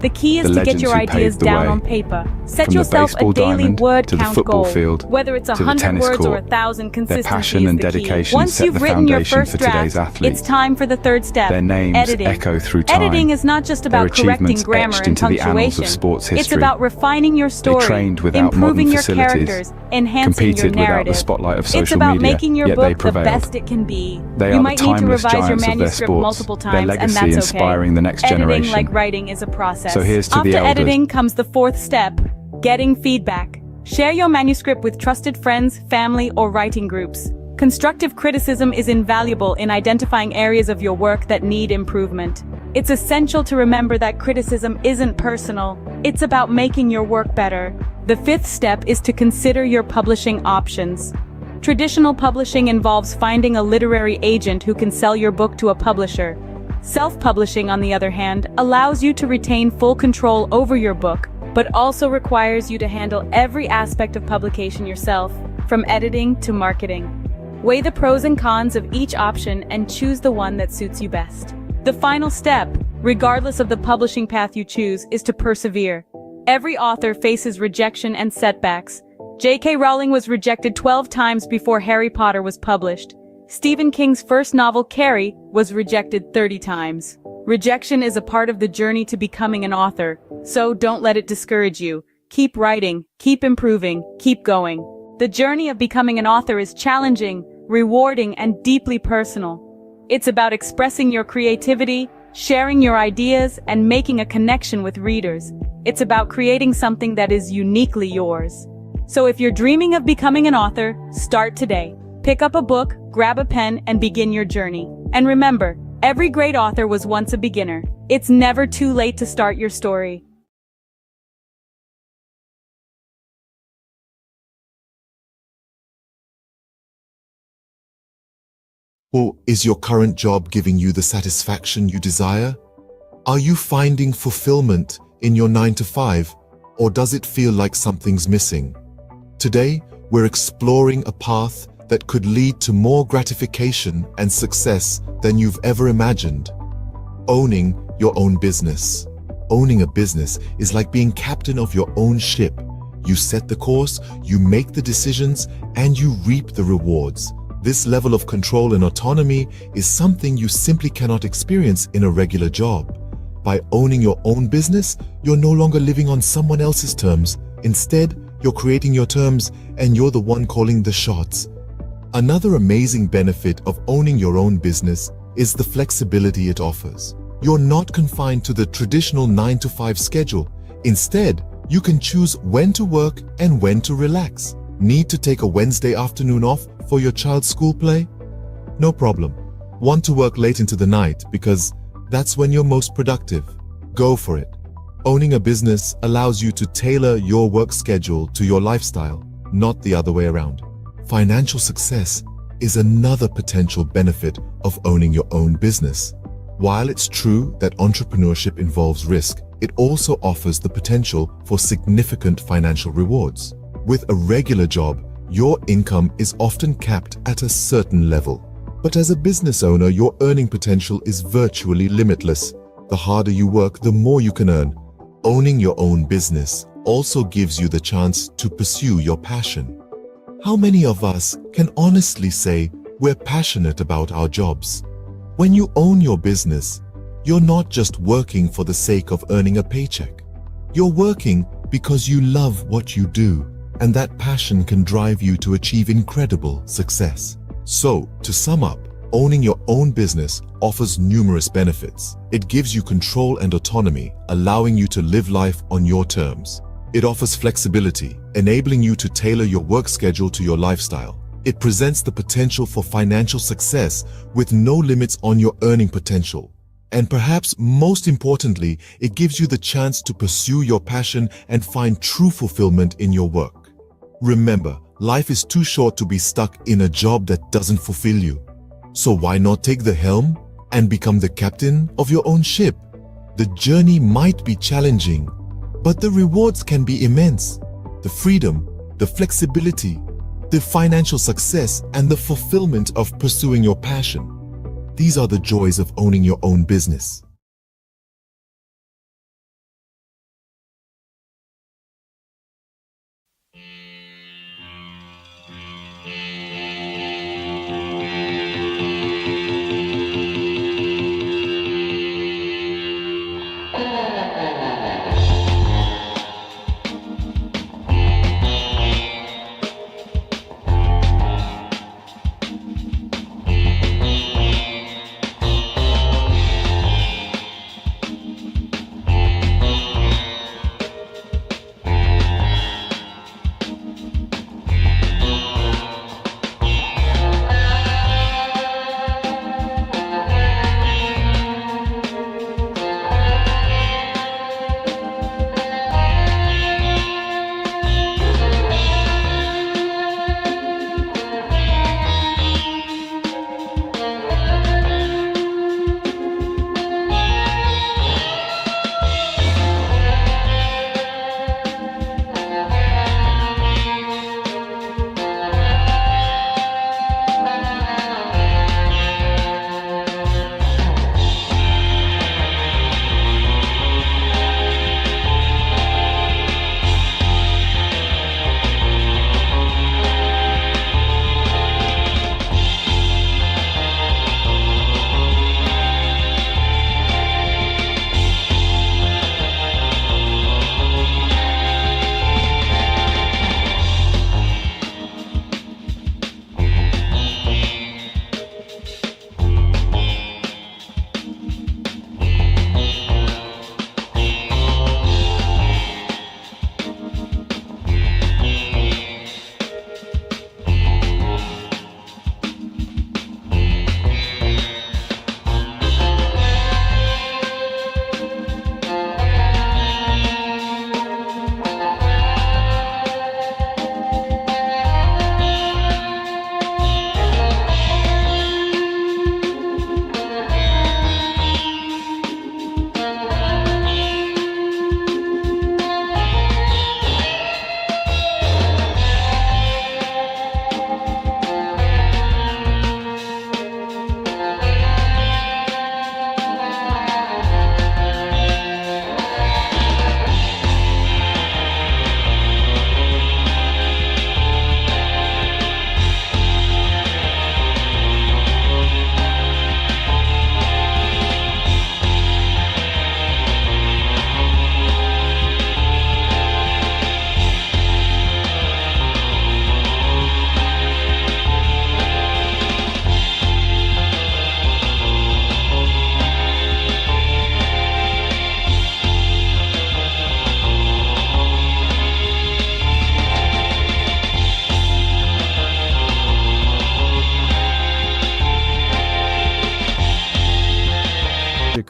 The key is The to get legends your who ideas paved the down way. on paper. Set From the yourself a baseball daily diamond word to the count football goal. field Whether it's to the 100 tennis words or court. 1,000, consistency passion is and the key. dedication Once set you've the written your foundation first for today's draft, athletes. it's time for the third step. Their names editing. echo through time. Editing is not just about Their correcting achievements grammar etched and into the annals punctuation. of sports It's history. about refining your story, trained without improving modern your facilities, characters, enhancing your competed without the narrative. spotlight of It's social about media, making your yet they book the prevailed. best it can be. They You are might the need to timeless revise your giants of their manuscript sports, multiple their times, and legacy that's okay. inspiring the next Editing, generation. like writing, is a process. So here's to After the elders. editing comes the fourth step: getting feedback. Share your manuscript with trusted friends, family, or writing groups. Constructive criticism is invaluable in identifying areas of your work that need improvement. It's essential to remember that criticism isn't personal. It's about making your work better. The fifth step is to consider your publishing options. Traditional publishing involves finding a literary agent who can sell your book to a publisher. Self-publishing, on the other hand, allows you to retain full control over your book, but also requires you to handle every aspect of publication yourself, from editing to marketing. Weigh the pros and cons of each option and choose the one that suits you best. The final step, regardless of the publishing path you choose, is to persevere. Every author faces rejection and setbacks. J.K. Rowling was rejected 12 times before Harry Potter was published. Stephen King's first novel, Carrie, was rejected 30 times. Rejection is a part of the journey to becoming an author, so don't let it discourage you. Keep writing, keep improving, keep going. The journey of becoming an author is challenging, rewarding, and deeply personal. It's about expressing your creativity, sharing your ideas, and making a connection with readers. It's about creating something that is uniquely yours. So if you're dreaming of becoming an author, start today. Pick up a book, grab a pen, and begin your journey. And remember, every great author was once a beginner. It's never too late to start your story. Or is your current job giving you the satisfaction you desire? Are you finding fulfillment in your 9-to-5, or does it feel like something's missing? Today, we're exploring a path that could lead to more gratification and success than you've ever imagined. Owning your own business. Owning a business is like being captain of your own ship. You set the course, you make the decisions, and you reap the rewards. This level of control and autonomy is something you simply cannot experience in a regular job. By owning your own business, you're no longer living on someone else's terms. Instead, you're creating your terms, and you're the one calling the shots. Another amazing benefit of owning your own business is the flexibility it offers. You're not confined to the traditional 9-to-5 schedule. Instead, you can choose when to work and when to relax. Need to take a Wednesday afternoon off for your child's school play? No problem. Want to work late into the night because that's when you're most productive? Go for it. Owning a business allows you to tailor your work schedule to your lifestyle, not the other way around. Financial success is another potential benefit of owning your own business. While it's true that entrepreneurship involves risk, it also offers the potential for significant financial rewards. With a regular job, your income is often capped at a certain level. But as a business owner, your earning potential is virtually limitless. The harder you work, the more you can earn. Owning your own business also gives you the chance to pursue your passion. How many of us can honestly say we're passionate about our jobs? When you own your business, you're not just working for the sake of earning a paycheck. You're working because you love what you do, and that passion can drive you to achieve incredible success. So, to sum up, owning your own business offers numerous benefits. It gives you control and autonomy, allowing you to live life on your terms. It offers flexibility, enabling you to tailor your work schedule to your lifestyle. It presents the potential for financial success with no limits on your earning potential. And perhaps most importantly, it gives you the chance to pursue your passion and find true fulfillment in your work. Remember, life is too short to be stuck in a job that doesn't fulfill you. So why not take the helm and become the captain of your own ship? The journey might be challenging, but the rewards can be immense. The freedom, the flexibility, the financial success, and the fulfillment of pursuing your passion. These are the joys of owning your own business.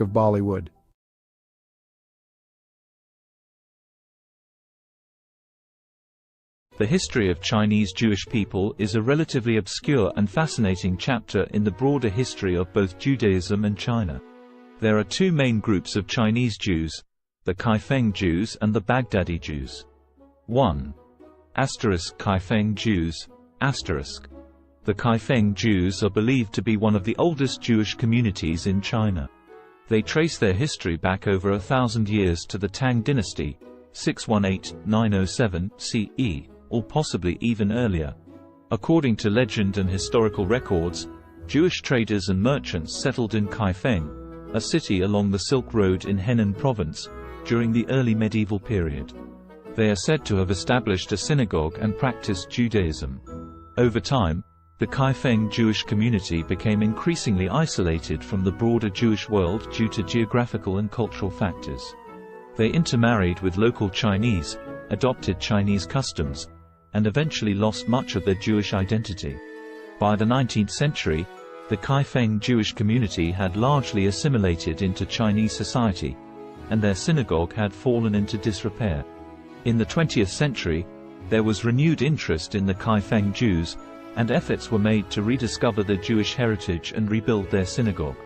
of Bollywood. The history of Chinese Jewish people is a relatively obscure and fascinating chapter in the broader history of both Judaism and China. There are two main groups of Chinese Jews, the Kaifeng Jews and the Baghdadi Jews. 1. Kaifeng Jews. The Kaifeng Jews are believed to be one of the oldest Jewish communities in China. They trace their history back over 1,000 years to the Tang dynasty, 618–907 CE, or possibly even earlier. According to legend and historical records, Jewish traders and merchants settled in Kaifeng, a city along the Silk Road in Henan province, during the early medieval period. They are said to have established a synagogue and practiced Judaism. Over time, the Kaifeng Jewish community became increasingly isolated from the broader Jewish world due to geographical and cultural factors. They intermarried with local Chinese, adopted Chinese customs, and eventually lost much of their Jewish identity. By the 19th century, the Kaifeng Jewish community had largely assimilated into Chinese society, and their synagogue had fallen into disrepair. In the 20th century, there was renewed interest in the Kaifeng Jews, and efforts were made to rediscover their Jewish heritage and rebuild their synagogue.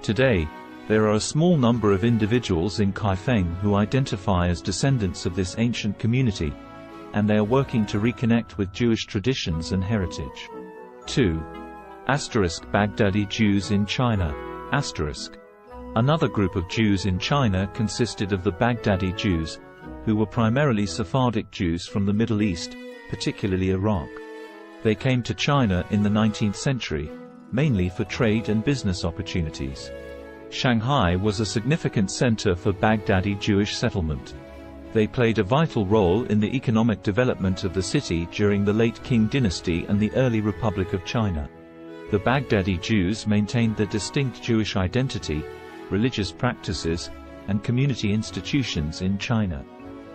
Today, there are a small number of individuals in Kaifeng who identify as descendants of this ancient community, and they are working to reconnect with Jewish traditions and heritage. 2. Baghdadi Jews in China. Another group of Jews in China consisted of the Baghdadi Jews, who were primarily Sephardic Jews from the Middle East, particularly Iraq. They came to China in the 19th century, mainly for trade and business opportunities. Shanghai was a significant center for Baghdadi Jewish settlement. They played a vital role in the economic development of the city during the late Qing dynasty and the early Republic of China. The Baghdadi Jews maintained their distinct Jewish identity, religious practices, and community institutions in China.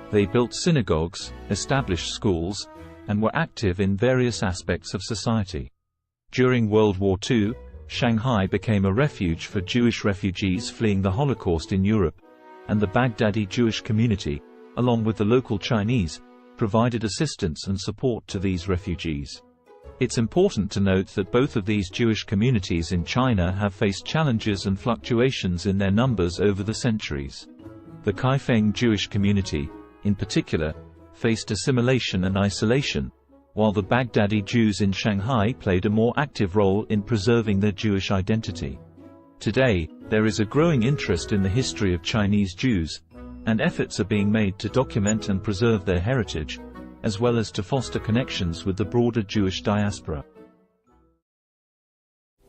They built synagogues, established schools, and were active in various aspects of society. During World War II, Shanghai became a refuge for Jewish refugees fleeing the Holocaust in Europe, and the Baghdadi Jewish community, along with the local Chinese, provided assistance and support to these refugees. It's important to note that both of these Jewish communities in China have faced challenges and fluctuations in their numbers over the centuries. The Kaifeng Jewish community, in particular, faced assimilation and isolation, while the Baghdadi Jews in Shanghai played a more active role in preserving their Jewish identity. Today, there is a growing interest in the history of Chinese Jews, and efforts are being made to document and preserve their heritage, as well as to foster connections with the broader Jewish diaspora.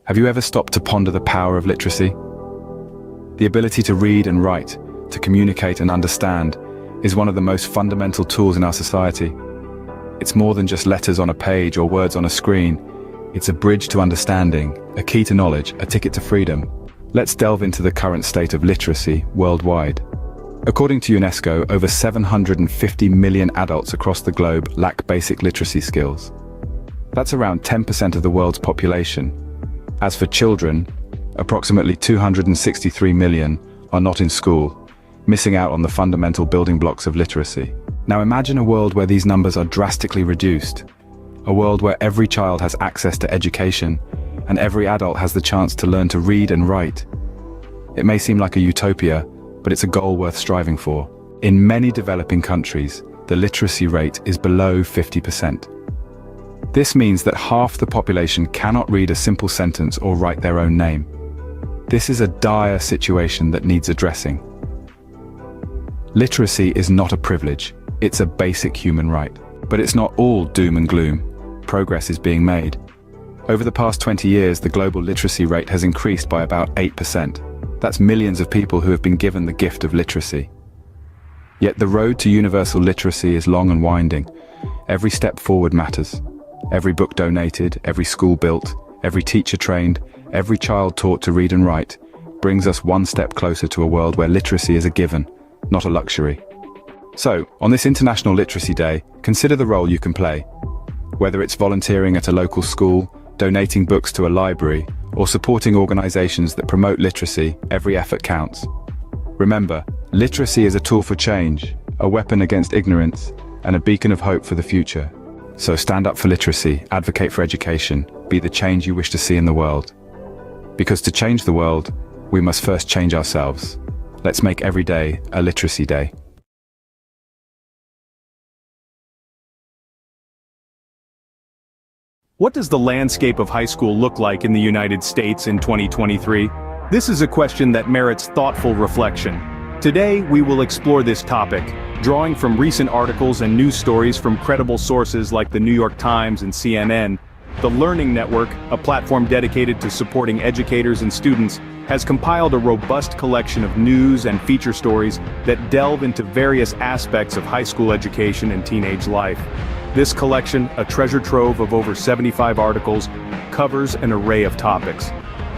Have you ever stopped to ponder the power of literacy? The ability to read and write, to communicate and understand, is one of the most fundamental tools in our society. It's more than just letters on a page or words on a screen. It's a bridge to understanding, a key to knowledge, a ticket to freedom. Let's delve into the current state of literacy worldwide. According to UNESCO, over 750 million adults across the globe lack basic literacy skills. That's around 10% of the world's population. As for children, approximately 263 million are not in school, missing out on the fundamental building blocks of literacy. Now imagine a world where these numbers are drastically reduced. A world where every child has access to education, and every adult has the chance to learn to read and write. It may seem like a utopia, but it's a goal worth striving for. In many developing countries, the literacy rate is below 50%. This means that half the population cannot read a simple sentence or write their own name. This is a dire situation that needs addressing. Literacy is not a privilege, it's a basic human right. But it's not all doom and gloom. Progress is being made. Over the past 20 years, the global literacy rate has increased by about 8%. That's millions of people who have been given the gift of literacy. Yet the road to universal literacy is long and winding. Every step forward matters. Every book donated, every school built, every teacher trained, every child taught to read and write, brings us one step closer to a world where literacy is a given, not a luxury. So, on this International Literacy Day, consider the role you can play. Whether it's volunteering at a local school, donating books to a library, or supporting organizations that promote literacy, every effort counts. Remember, literacy is a tool for change, a weapon against ignorance, and a beacon of hope for the future. So stand up for literacy, advocate for education, be the change you wish to see in the world. Because to change the world, we must first change ourselves. Let's make every day a literacy day. What does the landscape of high school look like in the United States in 2023? This is a question that merits thoughtful reflection. Today, we will explore this topic, drawing from recent articles and news stories from credible sources like the New York Times and CNN. The Learning Network, a platform dedicated to supporting educators and students, has compiled a robust collection of news and feature stories that delve into various aspects of high school education and teenage life. This collection, a treasure trove of over 75 articles, covers an array of topics.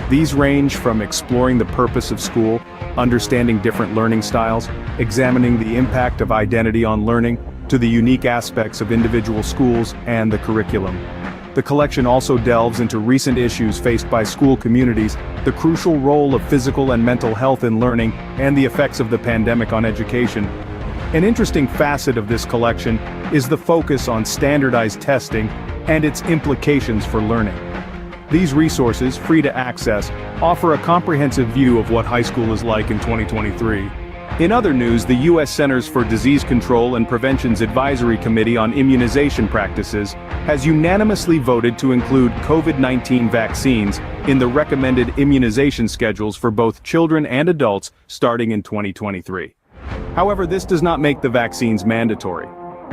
These range from exploring the purpose of school, understanding different learning styles, examining the impact of identity on learning, to the unique aspects of individual schools and the curriculum. The collection also delves into recent issues faced by school communities, the crucial role of physical and mental health in learning, and the effects of the pandemic on education. An interesting facet of this collection is the focus on standardized testing and its implications for learning. These resources, free to access, offer a comprehensive view of what high school is like in 2023. In other news, the U.S. Centers for Disease Control and Prevention's Advisory Committee on Immunization Practices has unanimously voted to include COVID-19 vaccines in the recommended immunization schedules for both children and adults starting in 2023. However, this does not make the vaccines mandatory.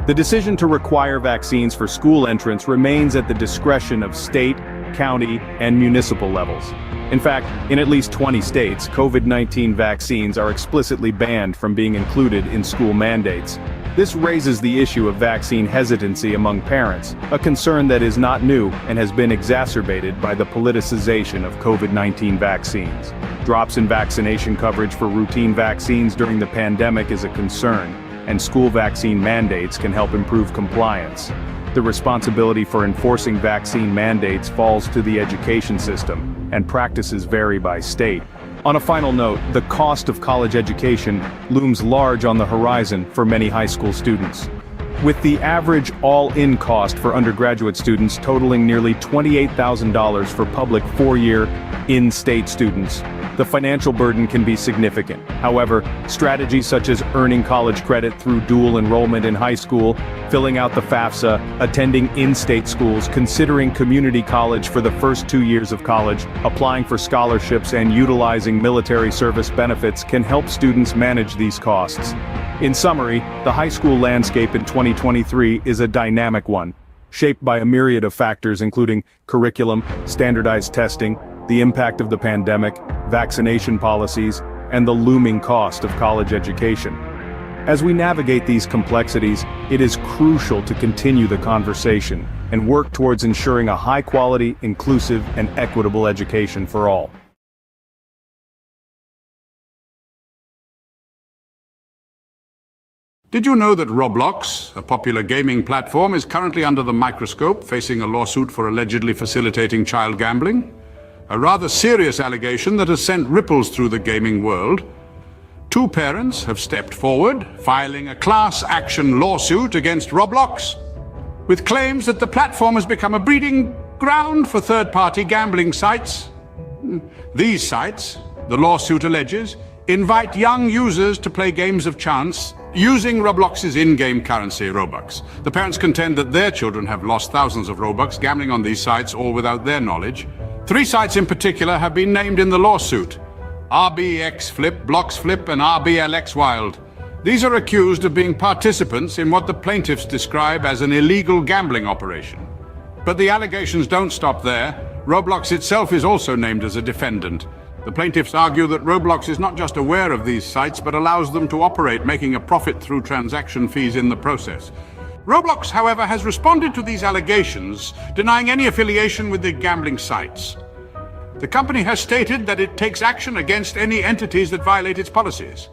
The decision to require vaccines for school entrance remains at the discretion of state, county, and municipal levels. In fact, in at least 20 states, COVID-19 vaccines are explicitly banned from being included in school mandates. This raises the issue of vaccine hesitancy among parents, a concern that is not new and has been exacerbated by the politicization of COVID-19 vaccines. Drops in vaccination coverage for routine vaccines during the pandemic is a concern, and school vaccine mandates can help improve compliance. The responsibility for enforcing vaccine mandates falls to the education system, and practices vary by state. On a final note, the cost of college education looms large on the horizon for many high school students. With the average all-in cost for undergraduate students totaling nearly $28,000 for public four-year, in-state students, the financial burden can be significant. However, strategies such as earning college credit through dual enrollment in high school, filling out the FAFSA, attending in-state schools, considering community college for the first 2 years of college, applying for scholarships, and utilizing military service benefits can help students manage these costs. In summary, the high school landscape in 2023 is a dynamic one, shaped by a myriad of factors including curriculum, standardized testing, the impact of the pandemic, vaccination policies, and the looming cost of college education. As we navigate these complexities, it is crucial to continue the conversation and work towards ensuring a high-quality, inclusive, and equitable education for all. Did you know that Roblox, a popular gaming platform, is currently under the microscope, facing a lawsuit for allegedly facilitating child gambling? A rather serious allegation that has sent ripples through the gaming world. Two parents have stepped forward, filing a class action lawsuit against Roblox, with claims that the platform has become a breeding ground for third-party gambling sites. These sites, the lawsuit alleges, invite young users to play games of chance using Roblox's in-game currency, Robux. The parents contend that their children have lost thousands of Robux gambling on these sites, all without their knowledge. 3 sites in particular have been named in the lawsuit: RBX Flip, Blocks Flip, and RBLX Wild. These are accused of being participants in what the plaintiffs describe as an illegal gambling operation. But the allegations don't stop there. Roblox itself is also named as a defendant. The plaintiffs argue that Roblox is not just aware of these sites, but allows them to operate, making a profit through transaction fees in the process. Roblox, however, has responded to these allegations, denying any affiliation with the gambling sites. The company has stated that it takes action against any entities that violate its policies.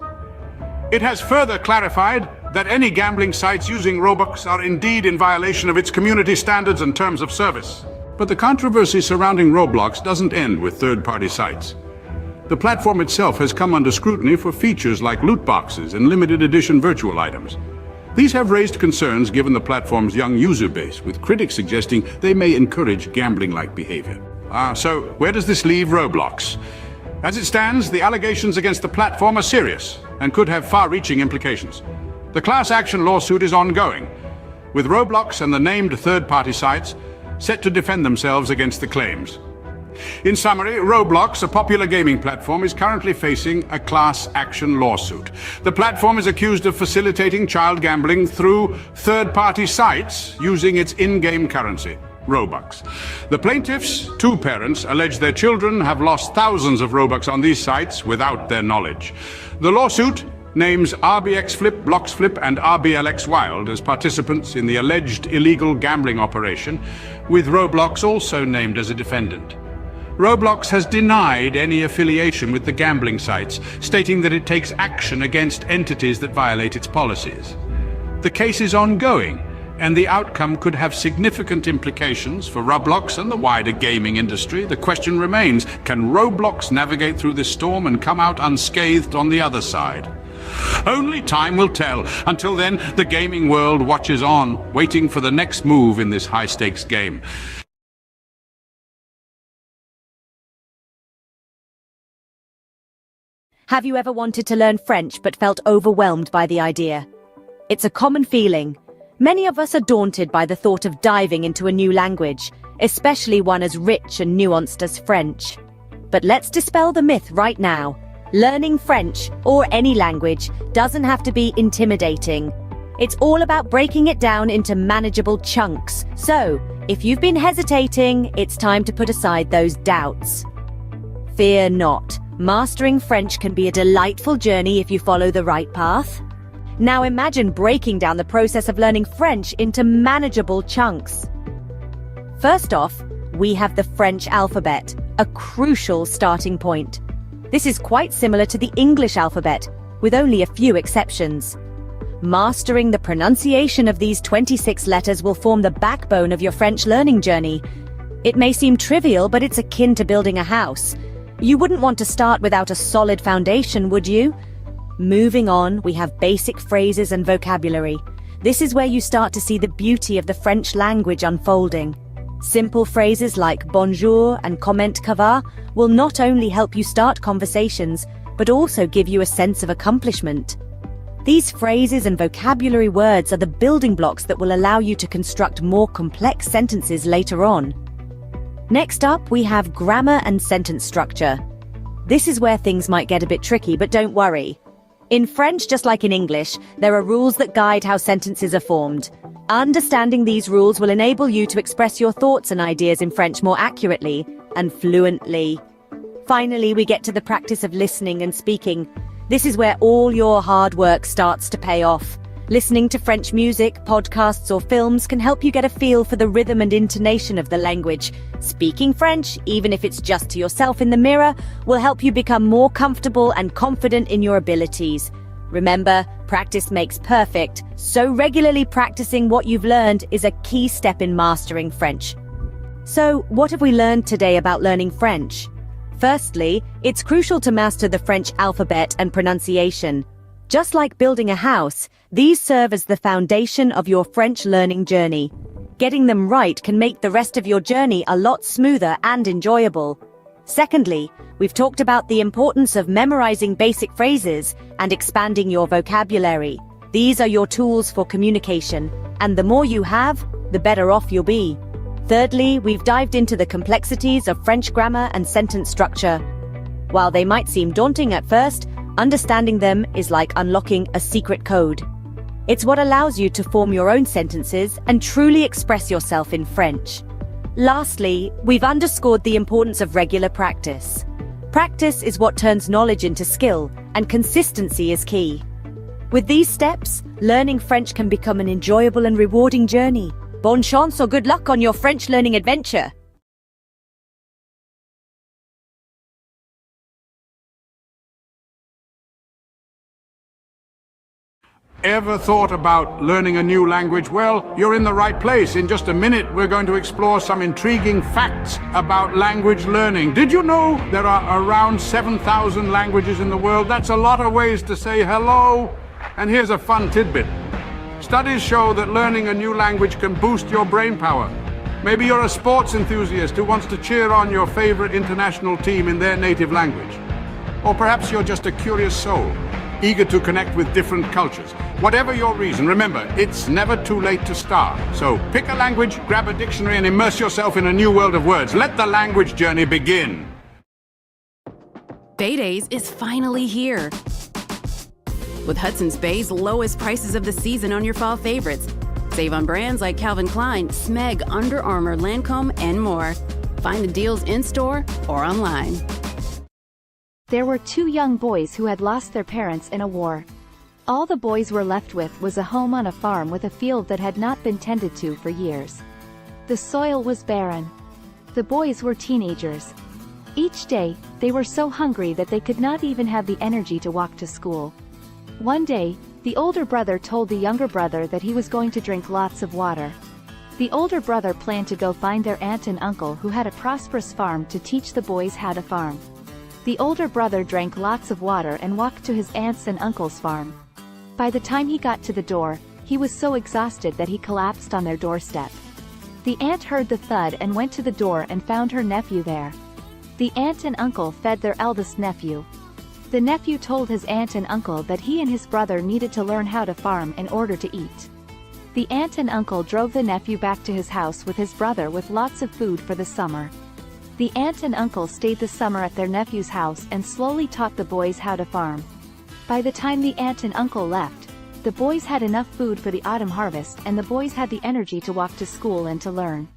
It has further clarified that any gambling sites using Robux are indeed in violation of its community standards and terms of service. But the controversy surrounding Roblox doesn't end with third-party sites. The platform itself has come under scrutiny for features like loot boxes and limited edition virtual items. These have raised concerns given the platform's young user base, with critics suggesting they may encourage gambling-like behavior. So where does this leave Roblox? As it stands, the allegations against the platform are serious and could have far-reaching implications. The class action lawsuit is ongoing, with Roblox and the named third-party sites set to defend themselves against the claims. In summary, Roblox, a popular gaming platform, is currently facing a class action lawsuit. The platform is accused of facilitating child gambling through third-party sites using its in-game currency, Robux. The plaintiffs, two parents, allege their children have lost thousands of Robux on these sites without their knowledge. The lawsuit names RBX Flip, Blocks Flip, and RBLX Wild as participants in the alleged illegal gambling operation, with Roblox also named as a defendant. Roblox has denied any affiliation with the gambling sites, stating that it takes action against entities that violate its policies. The case is ongoing, and the outcome could have significant implications for Roblox and the wider gaming industry. The question remains, can Roblox navigate through this storm and come out unscathed on the other side? Only time will tell. Until then, the gaming world watches on, waiting for the next move in this high-stakes game. Have you ever wanted to learn French but felt overwhelmed by the idea? It's a common feeling. Many of us are daunted by the thought of diving into a new language, especially one as rich and nuanced as French. But let's dispel the myth right now. Learning French, or any language, doesn't have to be intimidating. It's all about breaking it down into manageable chunks. So, if you've been hesitating, it's time to put aside those doubts. Fear not. Mastering French can be a delightful journey if you follow the right path. Now imagine breaking down the process of learning French into manageable chunks. First off, we have the French alphabet, a crucial starting point. This is quite similar to the English alphabet, with only a few exceptions. Mastering the pronunciation of these 26 letters will form the backbone of your French learning journey. It may seem trivial, but it's akin to building a house. You wouldn't want to start without a solid foundation, would you? Moving on, we have basic phrases and vocabulary. This is where you start to see the beauty of the French language unfolding. Simple phrases like bonjour and comment ça va will not only help you start conversations, but also give you a sense of accomplishment. These phrases and vocabulary words are the building blocks that will allow you to construct more complex sentences later on. Next up, we have grammar and sentence structure. This is where things might get a bit tricky, but don't worry. In French, just like in English, there are rules that guide how sentences are formed. Understanding these rules will enable you to express your thoughts and ideas in French more accurately and fluently. Finally, we get to the practice of listening and speaking. This is where all your hard work starts to pay off. Listening to French music, podcasts, or films can help you get a feel for the rhythm and intonation of the language. Speaking French, even if it's just to yourself in the mirror, will help you become more comfortable and confident in your abilities. Remember, practice makes perfect, so regularly practicing what you've learned is a key step in mastering French. So, what have we learned today about learning French? Firstly, it's crucial to master the French alphabet and pronunciation. Just like building a house, these serve as the foundation of your French learning journey. Getting them right can make the rest of your journey a lot smoother and enjoyable. Secondly, we've talked about the importance of memorizing basic phrases and expanding your vocabulary. These are your tools for communication, and the more you have, the better off you'll be. Thirdly, we've dived into the complexities of French grammar and sentence structure. While they might seem daunting at first, understanding them is like unlocking a secret code. It's what allows you to form your own sentences and truly express yourself in French. Lastly, we've underscored the importance of regular practice. Practice is what turns knowledge into skill, and consistency is key. With these steps, learning French can become an enjoyable and rewarding journey. Bonne chance or good luck on your French learning adventure! Ever thought about learning a new language? Well, you're in the right place. In just a minute, we're going to explore some intriguing facts about language learning. Did you know there are around 7,000 languages in the world? That's a lot of ways to say hello. And here's a fun tidbit. Studies show that learning a new language can boost your brain power. Maybe you're a sports enthusiast who wants to cheer on your favorite international team in their native language. Or perhaps you're just a curious soul, eager to connect with different cultures. Whatever your reason, remember, it's never too late to start. So pick a language, grab a dictionary, and immerse yourself in a new world of words. Let the language journey begin. Bay Days is finally here. With Hudson's Bay's lowest prices of the season on your fall favorites. Save on brands like Calvin Klein, Smeg, Under Armour, Lancome, and more. Find the deals in-store or online. There were two young boys who had lost their parents in a war. All the boys were left with was a home on a farm with a field that had not been tended to for years. The soil was barren. The boys were teenagers. Each day, they were so hungry that they could not even have the energy to walk to school. One day, the older brother told the younger brother that he was going to drink lots of water. The older brother planned to go find their aunt and uncle who had a prosperous farm to teach the boys how to farm. The older brother drank lots of water and walked to his aunt's and uncle's farm. By the time he got to the door, he was so exhausted that he collapsed on their doorstep. The aunt heard the thud and went to the door and found her nephew there. The aunt and uncle fed their eldest nephew. The nephew told his aunt and uncle that he and his brother needed to learn how to farm in order to eat. The aunt and uncle drove the nephew back to his house with his brother with lots of food for the summer. The aunt and uncle stayed the summer at their nephew's house and slowly taught the boys how to farm. By the time the aunt and uncle left, the boys had enough food for the autumn harvest and the boys had the energy to walk to school and to learn.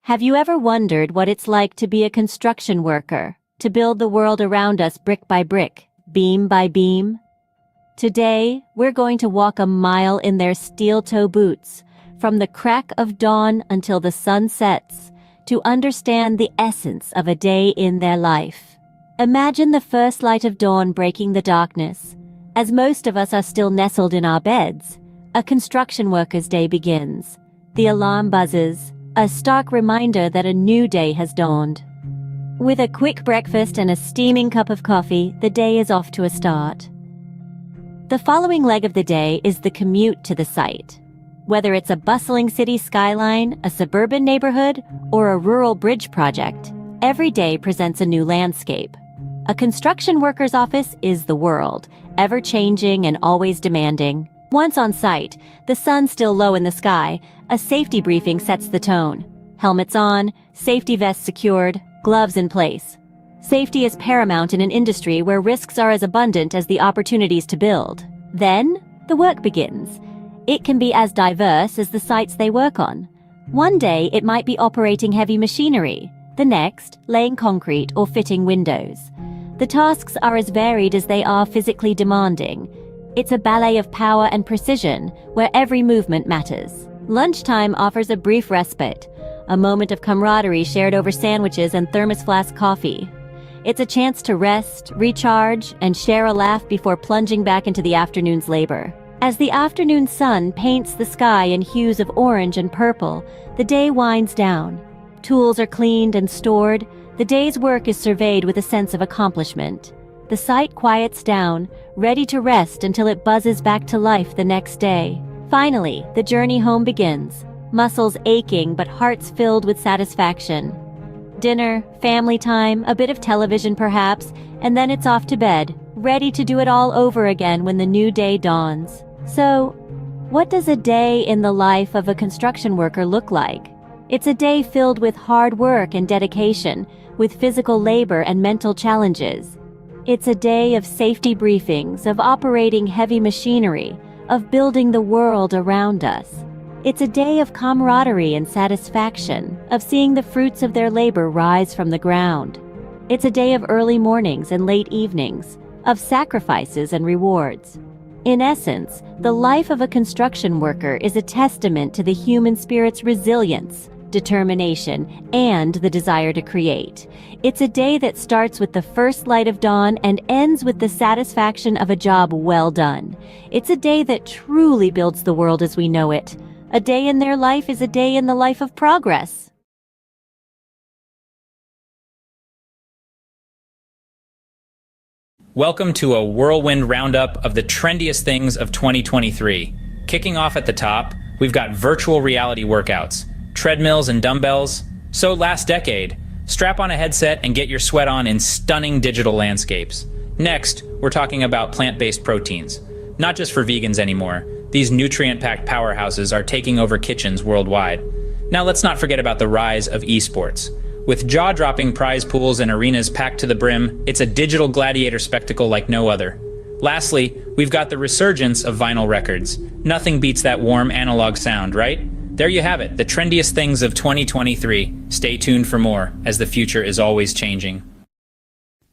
Have you ever wondered what it's like to be a construction worker, to build the world around us brick by brick, beam by beam? Today, we're going to walk a mile in their steel-toe boots, from the crack of dawn until the sun sets, to understand the essence of a day in their life. Imagine the first light of dawn breaking the darkness. As most of us are still nestled in our beds, a construction worker's day begins. The alarm buzzes, a stark reminder that a new day has dawned. With a quick breakfast and a steaming cup of coffee, the day is off to a start. The following leg of the day is the commute to the site. Whether it's a bustling city skyline, a suburban neighborhood, or a rural bridge project, every day presents a new landscape. A construction worker's office is the world, ever-changing and always demanding. Once on site, the sun still low in the sky, a safety briefing sets the tone. Helmets on, safety vests secured, gloves in place. Safety is paramount in an industry where risks are as abundant as the opportunities to build. Then, the work begins. It can be as diverse as the sites they work on. One day, it might be operating heavy machinery. The next, laying concrete or fitting windows. The tasks are as varied as they are physically demanding. It's a ballet of power and precision, where every movement matters. Lunchtime offers a brief respite, a moment of camaraderie shared over sandwiches and thermos flask coffee. It's a chance to rest, recharge, and share a laugh before plunging back into the afternoon's labor. As the afternoon sun paints the sky in hues of orange and purple, the day winds down. Tools are cleaned and stored. The day's work is surveyed with a sense of accomplishment. The site quiets down, ready to rest until it buzzes back to life the next day. Finally, the journey home begins, muscles aching but hearts filled with satisfaction. Dinner, family time, a bit of television perhaps, and then it's off to bed, ready to do it all over again when the new day dawns. So, what does a day in the life of a construction worker look like? It's a day filled with hard work and dedication, with physical labor and mental challenges. It's a day of safety briefings, of operating heavy machinery, of building the world around us. It's a day of camaraderie and satisfaction, of seeing the fruits of their labor rise from the ground. It's a day of early mornings and late evenings, of sacrifices and rewards. In essence, the life of a construction worker is a testament to the human spirit's resilience, determination, and the desire to create. It's a day that starts with the first light of dawn and ends with the satisfaction of a job well done. It's a day that truly builds the world as we know it. A day in their life is a day in the life of progress. Welcome to a whirlwind roundup of the trendiest things of 2023. Kicking off at the top, we've got virtual reality workouts, treadmills and dumbbells. So last decade, strap on a headset and get your sweat on in stunning digital landscapes. Next, we're talking about plant-based proteins. Not just for vegans anymore. These nutrient-packed powerhouses are taking over kitchens worldwide. Now let's not forget about the rise of esports. With jaw-dropping prize pools and arenas packed to the brim, it's a digital gladiator spectacle like no other. Lastly, we've got the resurgence of vinyl records. Nothing beats that warm analog sound, right? There you have it, the trendiest things of 2023. Stay tuned for more, as the future is always changing.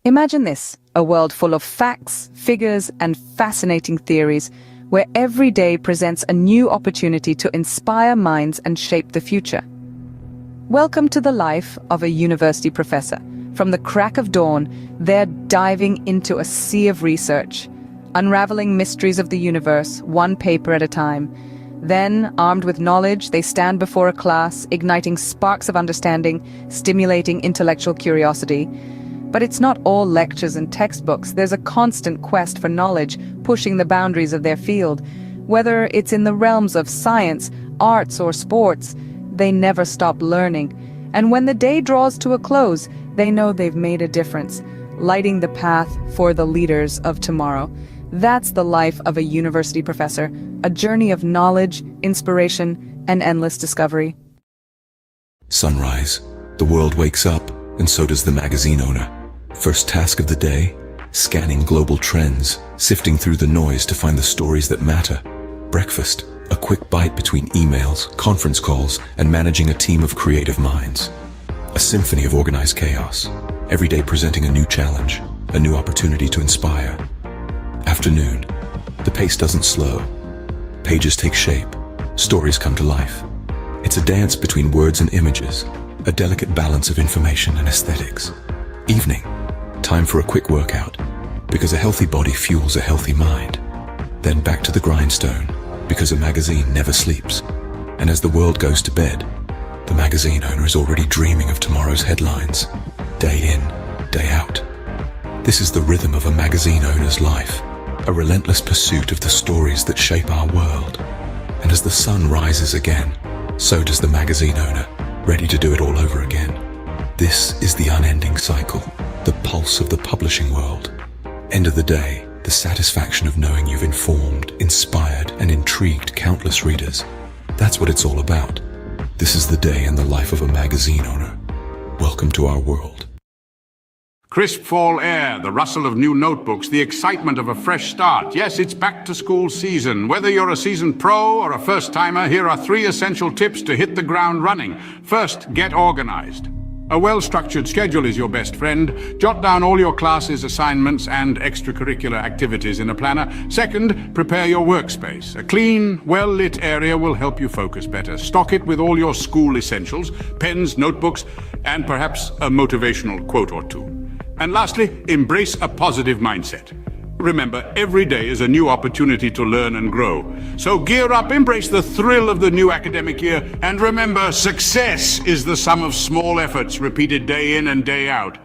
Imagine this, a world full of facts, figures, and fascinating theories, where every day presents a new opportunity to inspire minds and shape the future. Welcome to the life of a university professor. From the crack of dawn, they're diving into a sea of research, unraveling mysteries of the universe, one paper at a time. Then, armed with knowledge, they stand before a class, igniting sparks of understanding, stimulating intellectual curiosity. But it's not all lectures and textbooks. There's a constant quest for knowledge, pushing the boundaries of their field. Whether it's in the realms of science, arts, or sports, they never stop learning. And when the day draws to a close, they know they've made a difference, lighting the path for the leaders of tomorrow. That's the life of a university professor, a journey of knowledge, inspiration, and endless discovery. Sunrise. The world wakes up, and so does the magazine owner. First task of the day, scanning global trends, sifting through the noise to find the stories that matter. Breakfast. A quick bite between emails, conference calls, and managing a team of creative minds. A symphony of organized chaos, every day presenting a new challenge, a new opportunity to inspire. Afternoon. The pace doesn't slow. Pages take shape. Stories come to life. It's a dance between words and images, a delicate balance of information and aesthetics. Evening. Time for a quick workout, because a healthy body fuels a healthy mind. Then back to the grindstone, because a magazine never sleeps. And as the world goes to bed, the magazine owner is already dreaming of tomorrow's headlines, day in, day out. This is the rhythm of a magazine owner's life, a relentless pursuit of the stories that shape our world. And as the sun rises again, so does the magazine owner, ready to do it all over again. This is the unending cycle, the pulse of the publishing world. End of the day, the satisfaction of knowing you've informed, inspired, and intrigued countless readers. That's what it's all about. This is the day in the life of a magazine owner. Welcome to our world. Crisp fall air, the rustle of new notebooks, the excitement of a fresh start. Yes, it's back to school season. Whether you're a seasoned pro or a first-timer, here are 3 essential tips to hit the ground running. First, get organized. A well-structured schedule is your best friend. Jot down all your classes, assignments, and extracurricular activities in a planner. Second, prepare your workspace. A clean, well-lit area will help you focus better. Stock it with all your school essentials, pens, notebooks, and perhaps a motivational quote or two. And lastly, embrace a positive mindset. Remember, every day is a new opportunity to learn and grow. So gear up, embrace the thrill of the new academic year, and remember, success is the sum of small efforts repeated day in and day out.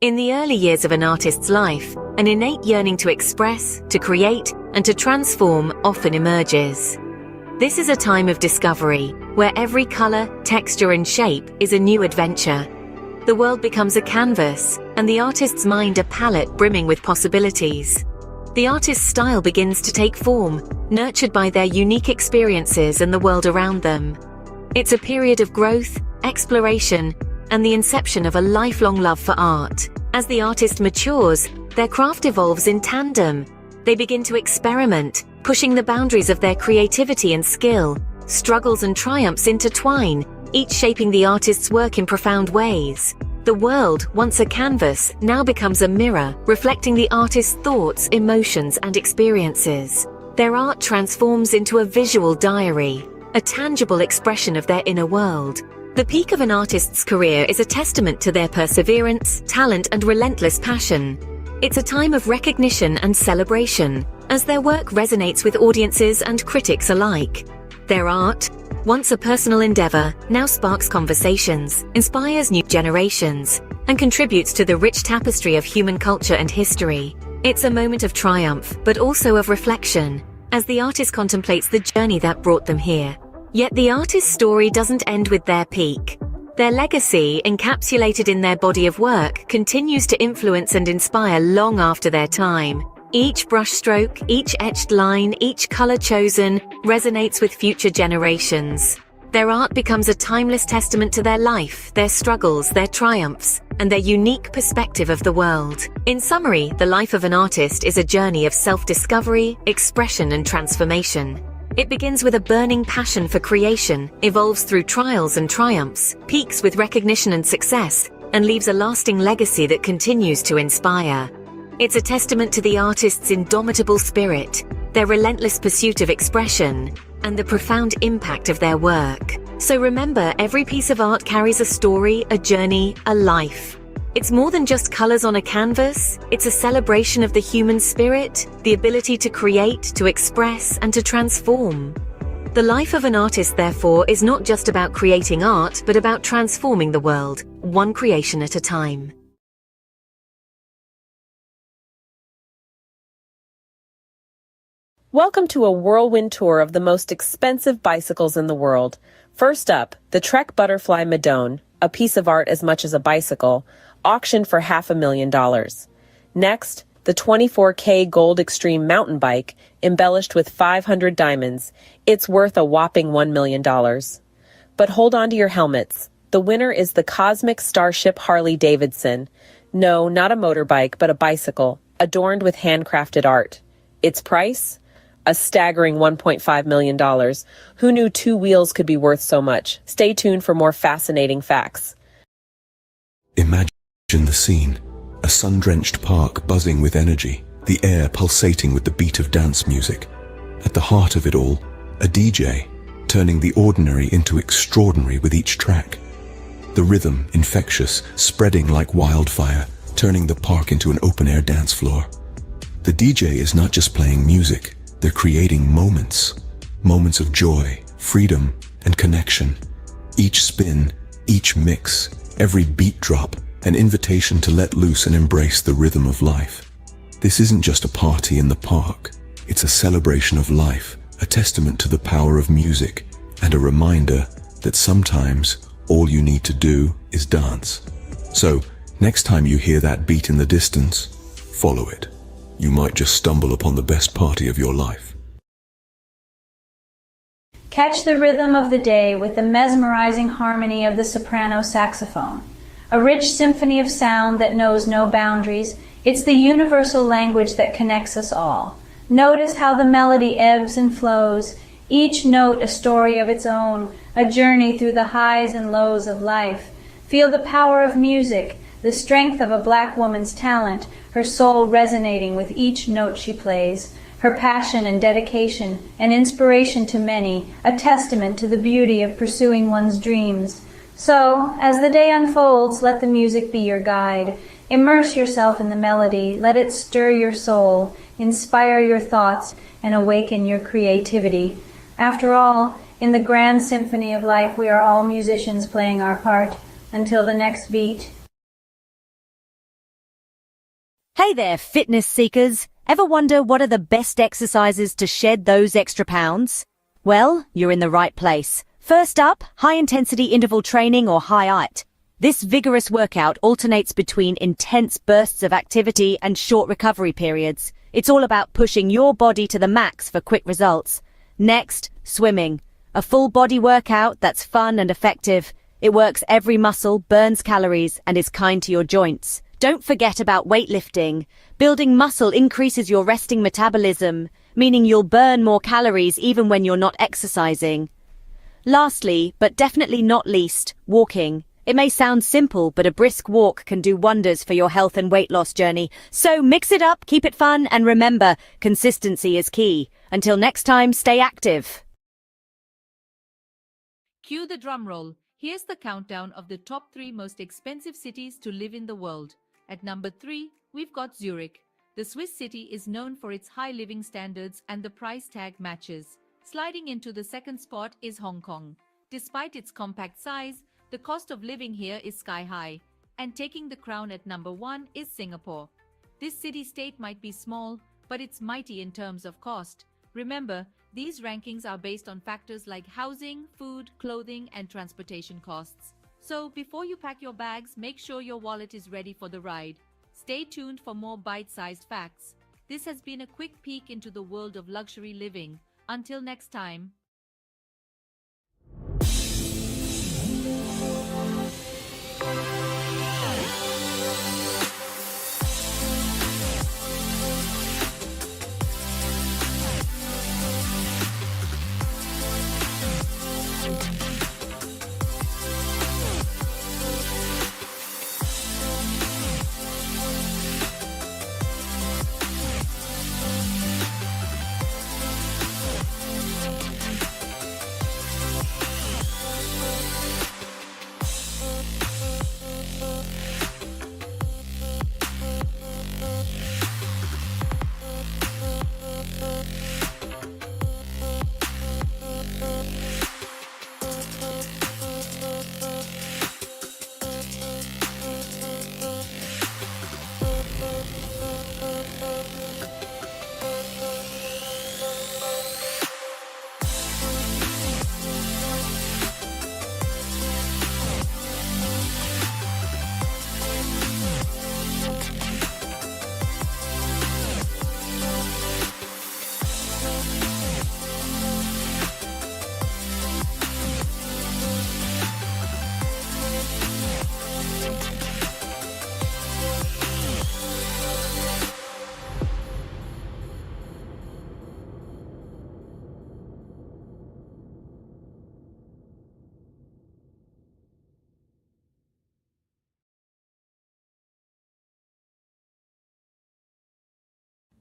In the early years of an artist's life, an innate yearning to express, to create, and to transform often emerges. This is a time of discovery, where every color, texture, and shape is a new adventure. The world becomes a canvas, and the artist's mind a palette brimming with possibilities. The artist's style begins to take form, nurtured by their unique experiences and the world around them. It's a period of growth, exploration, and the inception of a lifelong love for art. As the artist matures, their craft evolves in tandem. They begin to experiment, pushing the boundaries of their creativity and skill. Struggles and triumphs intertwine, each shaping the artist's work in profound ways. The world, once a canvas, now becomes a mirror, reflecting the artist's thoughts, emotions, and experiences. Their art transforms into a visual diary, a tangible expression of their inner world. The peak of an artist's career is a testament to their perseverance, talent, and relentless passion. It's a time of recognition and celebration, as their work resonates with audiences and critics alike. Their art, once a personal endeavor, now sparks conversations, inspires new generations, and contributes to the rich tapestry of human culture and history. It's a moment of triumph, but also of reflection, as the artist contemplates the journey that brought them here. Yet the artist's story doesn't end with their peak. Their legacy, encapsulated in their body of work, continues to influence and inspire long after their time. Each brushstroke, each etched line, each color chosen resonates with future generations. Their art becomes a timeless testament to their life, their struggles, their triumphs, and their unique perspective of the world. In summary, the life of an artist is a journey of self-discovery, expression, and transformation. It begins with a burning passion for creation, evolves through trials and triumphs, peaks with recognition and success, and leaves a lasting legacy that continues to inspire. It's a testament to the artist's indomitable spirit, their relentless pursuit of expression, and the profound impact of their work. So remember, every piece of art carries a story, a journey, a life. It's more than just colors on a canvas. It's a celebration of the human spirit, the ability to create, to express, and to transform. The life of an artist, therefore, is not just about creating art, but about transforming the world, one creation at a time. Welcome to a whirlwind tour of the most expensive bicycles in the world. First up, the Trek Butterfly Madone, a piece of art as much as a bicycle, auctioned for $500,000. Next, the 24K Gold Extreme mountain bike, embellished with 500 diamonds. It's worth a whopping $1 million. But hold on to your helmets. The winner is the Cosmic Starship Harley-Davidson. No, not a motorbike, but a bicycle, adorned with handcrafted art. Its price? A staggering $1.5 million. Who knew two wheels could be worth so much? Stay tuned for more fascinating facts. Imagine the scene. A sun-drenched park buzzing with energy, the air pulsating with the beat of dance music. At the heart of it all, a DJ, turning the ordinary into extraordinary with each track. The rhythm, infectious, spreading like wildfire, turning the park into an open-air dance floor. The DJ is not just playing music, they're creating moments. Moments of joy, freedom, and connection. Each spin, each mix, every beat drop, an invitation to let loose and embrace the rhythm of life. This isn't just a party in the park. It's a celebration of life, a testament to the power of music, and a reminder that sometimes all you need to do is dance. So, next time you hear that beat in the distance, follow it. You might just stumble upon the best party of your life. Catch the rhythm of the day with the mesmerizing harmony of the soprano saxophone. A rich symphony of sound that knows no boundaries. It's the universal language that connects us all. Notice how the melody ebbs and flows, each note a story of its own, a journey through the highs and lows of life. Feel the power of music, the strength of a black woman's talent, her soul resonating with each note she plays, her passion and dedication, an inspiration to many, a testament to the beauty of pursuing one's dreams. So, as the day unfolds, let the music be your guide. Immerse yourself in the melody, let it stir your soul, inspire your thoughts, and awaken your creativity. After all, in the grand symphony of life, we are all musicians playing our part. Until the next beat. Hey there, fitness seekers. Ever wonder what are the best exercises to shed those extra pounds? Well, you're in the right place. First up, high-intensity interval training or HIIT. This vigorous workout alternates between intense bursts of activity and short recovery periods. It's all about pushing your body to the max for quick results. Next, swimming. A full-body workout that's fun and effective. It works every muscle, burns calories, and is kind to your joints. Don't forget about weightlifting. Building muscle increases your resting metabolism, meaning you'll burn more calories even when you're not exercising. Lastly, but definitely not least, walking. It may sound simple, but a brisk walk can do wonders for your health and weight loss journey. So mix it up, keep it fun, and remember, consistency is key. Until next time, stay active. Cue the drum roll. Here's the countdown of the top 3 most expensive cities to live in the world. At number 3, we've got Zurich. The Swiss city is known for its high living standards and the price tag matches. Sliding into the second spot is Hong Kong. Despite its compact size, the cost of living here is sky high. And taking the crown at number 1 is Singapore. This city-state might be small, but it's mighty in terms of cost. Remember, these rankings are based on factors like housing, food, clothing, and transportation costs. So before you pack your bags, make sure your wallet is ready for the ride. Stay tuned for more bite-sized facts. This has been a quick peek into the world of luxury living. Until next time.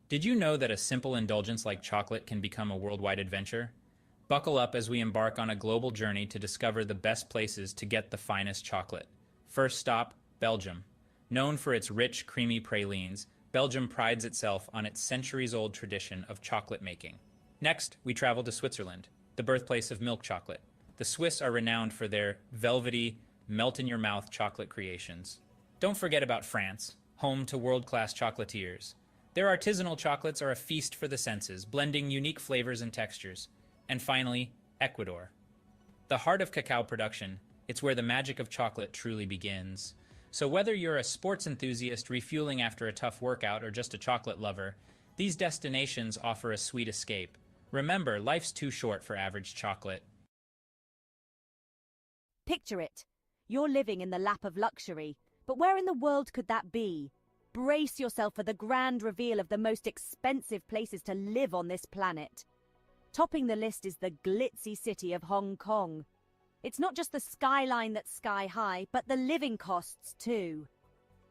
Did you know that a simple indulgence like chocolate can become a worldwide adventure? Buckle up as we embark on a global journey to discover the best places to get the finest chocolate. First stop, Belgium. Known for its rich, creamy pralines, Belgium prides itself on its centuries-old tradition of chocolate making. Next, we travel to Switzerland, the birthplace of milk chocolate. The Swiss are renowned for their velvety, melt-in-your-mouth chocolate creations. Don't forget about France, home to world-class chocolatiers. Their artisanal chocolates are a feast for the senses, blending unique flavors and textures. And finally, Ecuador. The heart of cacao production, it's where the magic of chocolate truly begins. So whether you're a sports enthusiast refueling after a tough workout or just a chocolate lover, these destinations offer a sweet escape. Remember, life's too short for average chocolate. Picture it. You're living in the lap of luxury, but where in the world could that be? Brace yourself for the grand reveal of the most expensive places to live on this planet. Topping the list is the glitzy city of Hong Kong. It's not just the skyline that's sky high, but the living costs too.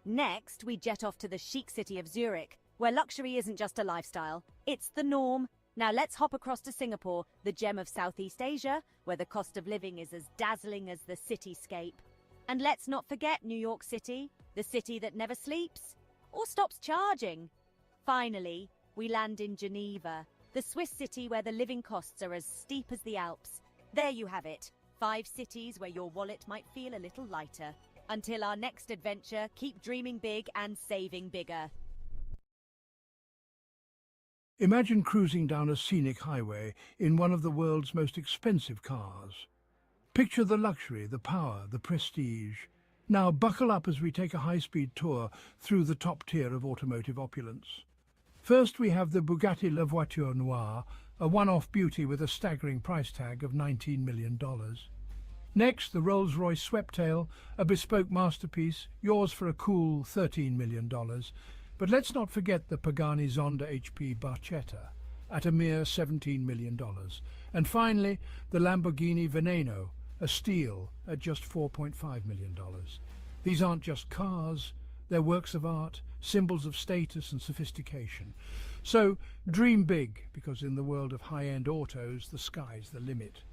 Next, we jet off to the chic city of Zurich, where luxury isn't just a lifestyle, it's the norm. Now let's hop across to Singapore, the gem of Southeast Asia, where the cost of living is as dazzling as the cityscape. And let's not forget New York City, the city that never sleeps or stops charging. Finally, we land in Geneva, the Swiss city where the living costs are as steep as the Alps. There you have it, 5 cities where your wallet might feel a little lighter. Until our next adventure, keep dreaming big and saving bigger. Imagine cruising down a scenic highway in one of the world's most expensive cars. Picture the luxury, the power, the prestige. Now buckle up as we take a high-speed tour through the top tier of automotive opulence. First we have the Bugatti La Voiture Noire, a one-off beauty with a staggering price tag of $19 million. Next, the Rolls-Royce Sweptail, a bespoke masterpiece, yours for a cool $13 million. But let's not forget the Pagani Zonda HP Barchetta, at a mere $17 million. And finally, the Lamborghini Veneno, a steal at just $4.5 million. These aren't just cars, they're works of art, symbols of status and sophistication. So dream big, because in the world of high-end autos, the sky's the limit.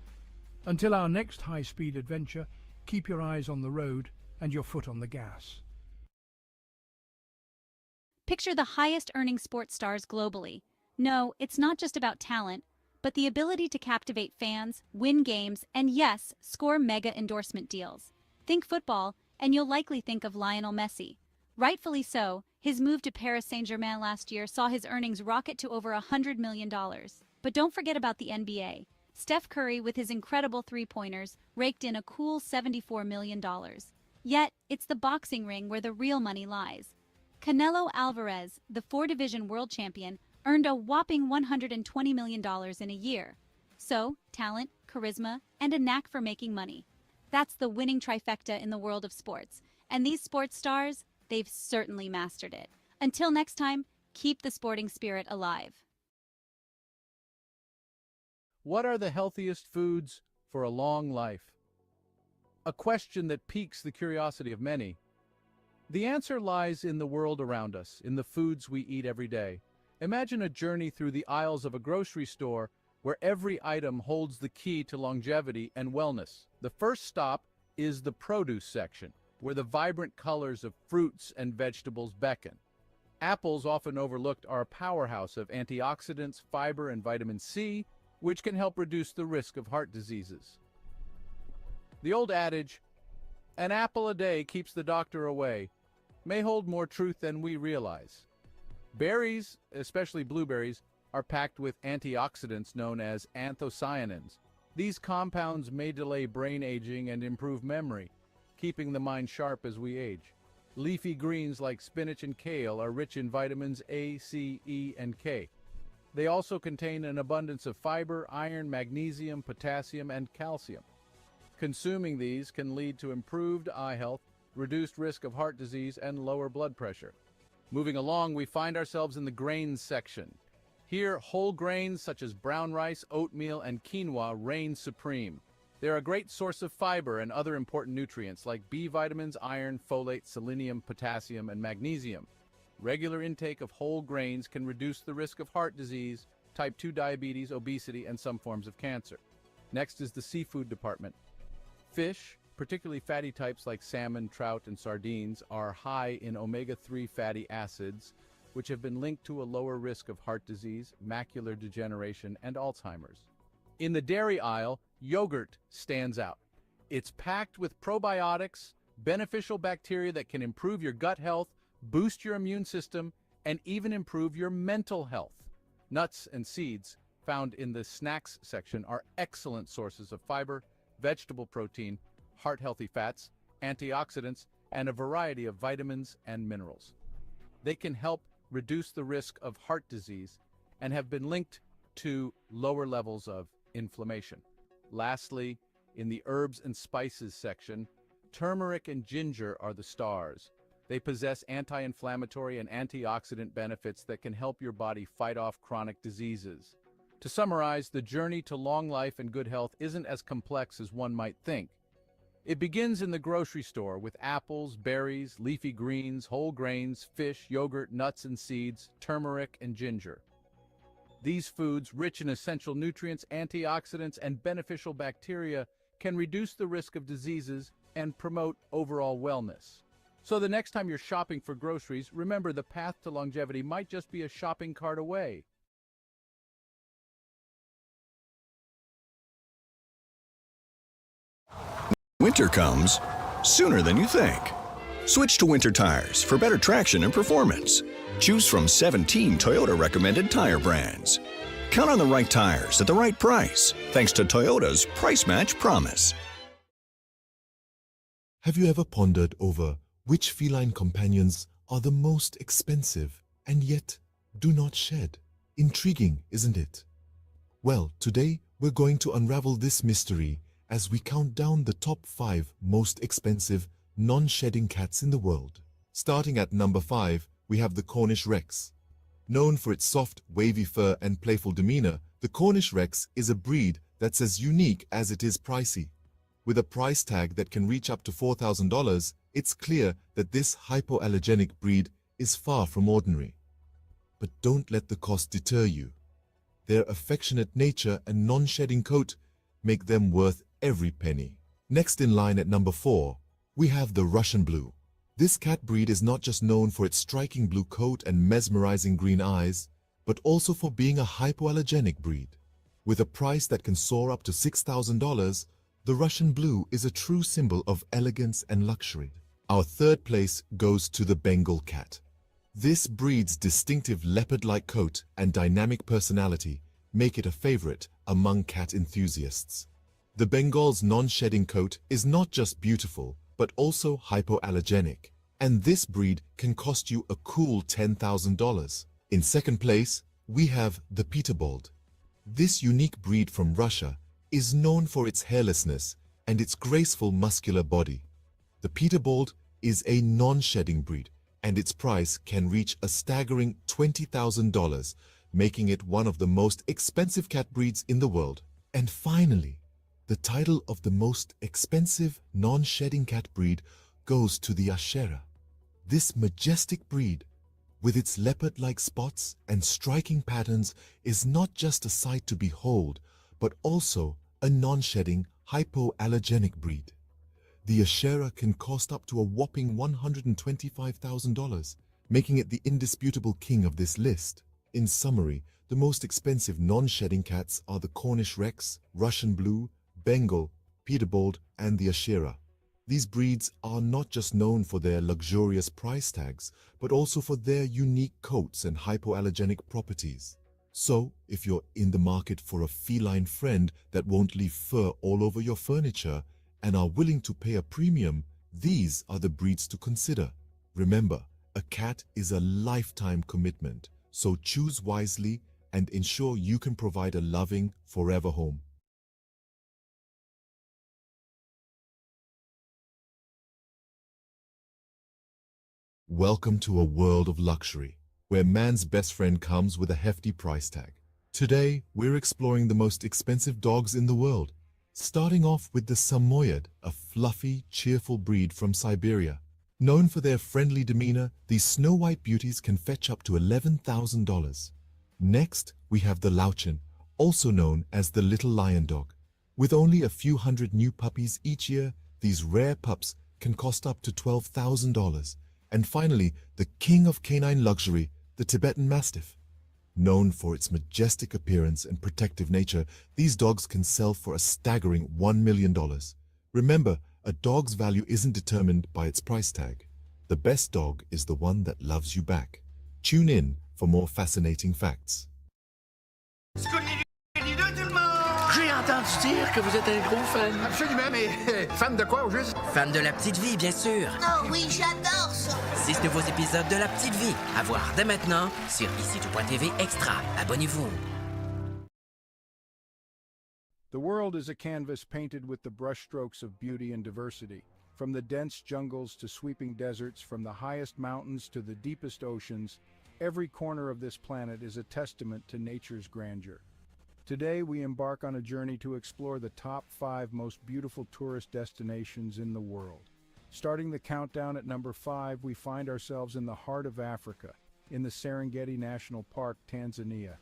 Until our next high-speed adventure, keep your eyes on the road and your foot on the gas. Picture the highest earning sports stars globally. No, it's not just about talent, but the ability to captivate fans, win games, and yes, score mega endorsement deals. Think football, and you'll likely think of Lionel Messi. Rightfully so, his move to Paris Saint-Germain last year saw his earnings rocket to over $100 million. But don't forget about the NBA. Steph Curry, with his incredible three-pointers, raked in a cool $74 million. Yet, it's the boxing ring where the real money lies. Canelo Alvarez, the four-division world champion, earned a whopping $120 million in a year. So, talent, charisma, and a knack for making money. That's the winning trifecta in the world of sports. And these sports stars, they've certainly mastered it. Until next time, keep the sporting spirit alive. What are the healthiest foods for a long life? A question that piques the curiosity of many. The answer lies in the world around us, in the foods we eat every day. Imagine a journey through the aisles of a grocery store where every item holds the key to longevity and wellness. The first stop is the produce section, where the vibrant colors of fruits and vegetables beckon. Apples, often overlooked, are a powerhouse of antioxidants, fiber, and vitamin C, which can help reduce the risk of heart diseases. The old adage, "An apple a day keeps the doctor away," may hold more truth than we realize. Berries, especially blueberries, are packed with antioxidants known as anthocyanins. These compounds may delay brain aging and improve memory, keeping the mind sharp as we age. Leafy greens like spinach and kale are rich in vitamins A, C, E, and K. They also contain an abundance of fiber, iron, magnesium, potassium, and calcium. Consuming these can lead to improved eye health, reduced risk of heart disease, and lower blood pressure. Moving along, we find ourselves in the grains section. Here, whole grains such as brown rice, oatmeal, and quinoa reign supreme. They're a great source of fiber and other important nutrients like B vitamins, iron, folate, selenium, potassium, and magnesium. Regular intake of whole grains can reduce the risk of heart disease, type 2 diabetes, obesity, and some forms of cancer. Next is the seafood department. Fish, particularly fatty types like salmon, trout, and sardines, are high in omega-3 fatty acids, which have been linked to a lower risk of heart disease, macular degeneration, and Alzheimer's. In the dairy aisle, yogurt stands out. It's packed with probiotics, beneficial bacteria that can improve your gut health, boost your immune system, and even improve your mental health. Nuts and seeds, found in the snacks section, are excellent sources of fiber, vegetable protein, heart-healthy fats, antioxidants, and a variety of vitamins and minerals. They can help reduce the risk of heart disease and have been linked to lower levels of inflammation. Lastly, in the herbs and spices section, turmeric and ginger are the stars. They possess anti-inflammatory and antioxidant benefits that can help your body fight off chronic diseases. To summarize, the journey to long life and good health isn't as complex as one might think. It begins in the grocery store with apples, berries, leafy greens, whole grains, fish, yogurt, nuts and seeds, turmeric, and ginger. These foods, rich in essential nutrients, antioxidants, and beneficial bacteria, can reduce the risk of diseases and promote overall wellness. So the next time you're shopping for groceries, remember the path to longevity might just be a shopping cart away. Winter comes sooner than you think. Switch to winter tires for better traction and performance. Choose from 17 Toyota recommended tire brands. Count on the right tires at the right price, thanks to Toyota's Price Match Promise. Have you ever pondered over which feline companions are the most expensive and yet do not shed? Intriguing, isn't it? Well, today we're going to unravel this mystery as we count down the top 5 most expensive non-shedding cats in the world. Starting at number 5, we have the Cornish Rex. Known for its soft, wavy fur and playful demeanor, the Cornish Rex is a breed that's as unique as it is pricey. With a price tag that can reach up to $4,000, it's clear that this hypoallergenic breed is far from ordinary. But don't let the cost deter you. Their affectionate nature and non-shedding coat make them worth every penny. Next in line at number 4, we have the Russian Blue. This cat breed is not just known for its striking blue coat and mesmerizing green eyes, but also for being a hypoallergenic breed. With a price that can soar up to $6,000, the Russian Blue is a true symbol of elegance and luxury. Our third place goes to the Bengal cat. This breed's distinctive leopard-like coat and dynamic personality make it a favorite among cat enthusiasts. The Bengal's non-shedding coat is not just beautiful, but also hypoallergenic, and this breed can cost you a cool $10,000. In second place, we have the Peterbold. This unique breed from Russia is known for its hairlessness and its graceful muscular body. The Peterbold is a non-shedding breed, and its price can reach a staggering $20,000, making it one of the most expensive cat breeds in the world. And finally, the title of the most expensive non-shedding cat breed goes to the Ashera. This majestic breed, with its leopard-like spots and striking patterns, is not just a sight to behold, but also a non-shedding, hypoallergenic breed. The Ashera can cost up to a whopping $125,000, making it the indisputable king of this list. In summary, the most expensive non-shedding cats are the Cornish Rex, Russian Blue, Bengal, Peterbold, and the Ashera. These breeds are not just known for their luxurious price tags, but also for their unique coats and hypoallergenic properties. So, if you're in the market for a feline friend that won't leave fur all over your furniture and are willing to pay a premium, these are the breeds to consider. Remember, a cat is a lifetime commitment, so choose wisely and ensure you can provide a loving, forever home. Welcome to a world of luxury, where man's best friend comes with a hefty price tag. Today, we're exploring the most expensive dogs in the world, starting off with the Samoyed, a fluffy, cheerful breed from Siberia. Known for their friendly demeanor, these snow-white beauties can fetch up to $11,000. Next, we have the Lauchin, also known as the little lion dog. With only a few hundred new puppies each year, these rare pups can cost up to $12,000. And finally, the king of canine luxury, the Tibetan Mastiff. Known for its majestic appearance and protective nature, these dogs can sell for a staggering $1 million. Remember, a dog's value isn't determined by its price tag. The best dog is the one that loves you back. Tune in for more fascinating facts. J'ai entendu dire que vous êtes un gros fan. Absolument, mais fan de quoi au juste? Fan de La Petite Vie, bien sûr. Oh oui, j'adore ça. 6 nouveaux épisodes de La Petite Vie à voir dès maintenant sur ici.tv Extra. Abonnez-vous. The world is a canvas painted with the brushstrokes of beauty and diversity. From the dense jungles to sweeping deserts, from the highest mountains to the deepest oceans, every corner of this planet is a testament to nature's grandeur. Today, we embark on a journey to explore the top 5 most beautiful tourist destinations in the world. Starting the countdown at number 5, we find ourselves in the heart of Africa, in the Serengeti National Park, Tanzania.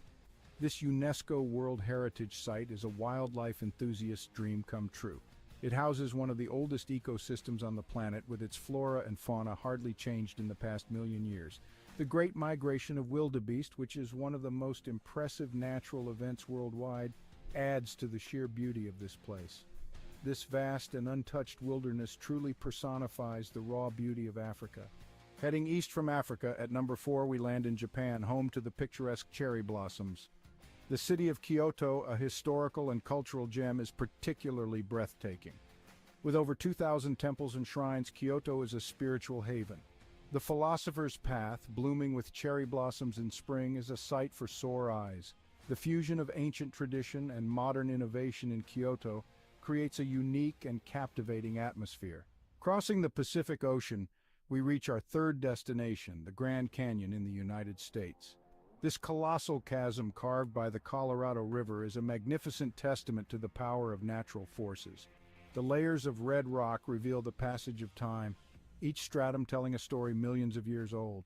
This UNESCO World Heritage Site is a wildlife enthusiast's dream come true. It houses one of the oldest ecosystems on the planet, with its flora and fauna hardly changed in the past million years. The Great Migration of Wildebeest, which is one of the most impressive natural events worldwide, adds to the sheer beauty of this place. This vast and untouched wilderness truly personifies the raw beauty of Africa. Heading east from Africa, at number 4 we land in Japan, home to the picturesque cherry blossoms. The city of Kyoto, a historical and cultural gem, is particularly breathtaking. With over 2,000 temples and shrines, Kyoto is a spiritual haven. The Philosopher's Path, blooming with cherry blossoms in spring, is a sight for sore eyes. The fusion of ancient tradition and modern innovation in Kyoto creates a unique and captivating atmosphere. Crossing the Pacific Ocean, we reach our third destination, the Grand Canyon in the United States. This colossal chasm carved by the Colorado River is a magnificent testament to the power of natural forces. The layers of red rock reveal the passage of time, each stratum telling a story millions of years old.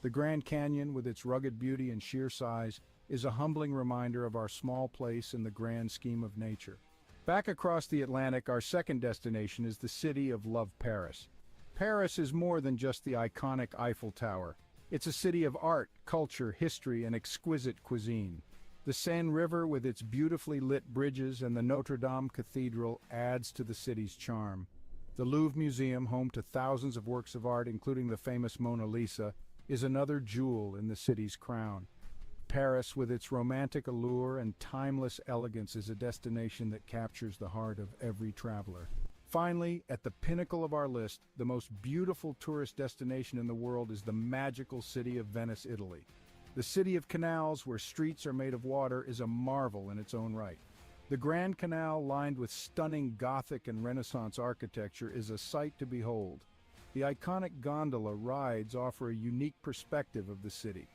The Grand Canyon, with its rugged beauty and sheer size, is a humbling reminder of our small place in the grand scheme of nature. Back across the Atlantic, our second destination is the city of love, Paris. Paris is more than just the iconic Eiffel Tower. It's a city of art, culture, history, and exquisite cuisine. The Seine River, with its beautifully lit bridges, and the Notre Dame Cathedral adds to the city's charm. The Louvre Museum, home to thousands of works of art, including the famous Mona Lisa, is another jewel in the city's crown. Paris, with its romantic allure and timeless elegance, is a destination that captures the heart of every traveler. Finally, at the pinnacle of our list, the most beautiful tourist destination in the world is the magical city of Venice, Italy. The city of canals, where streets are made of water, is a marvel in its own right. The Grand Canal, lined with stunning Gothic and Renaissance architecture, is a sight to behold. The iconic gondola rides offer a unique perspective of the city.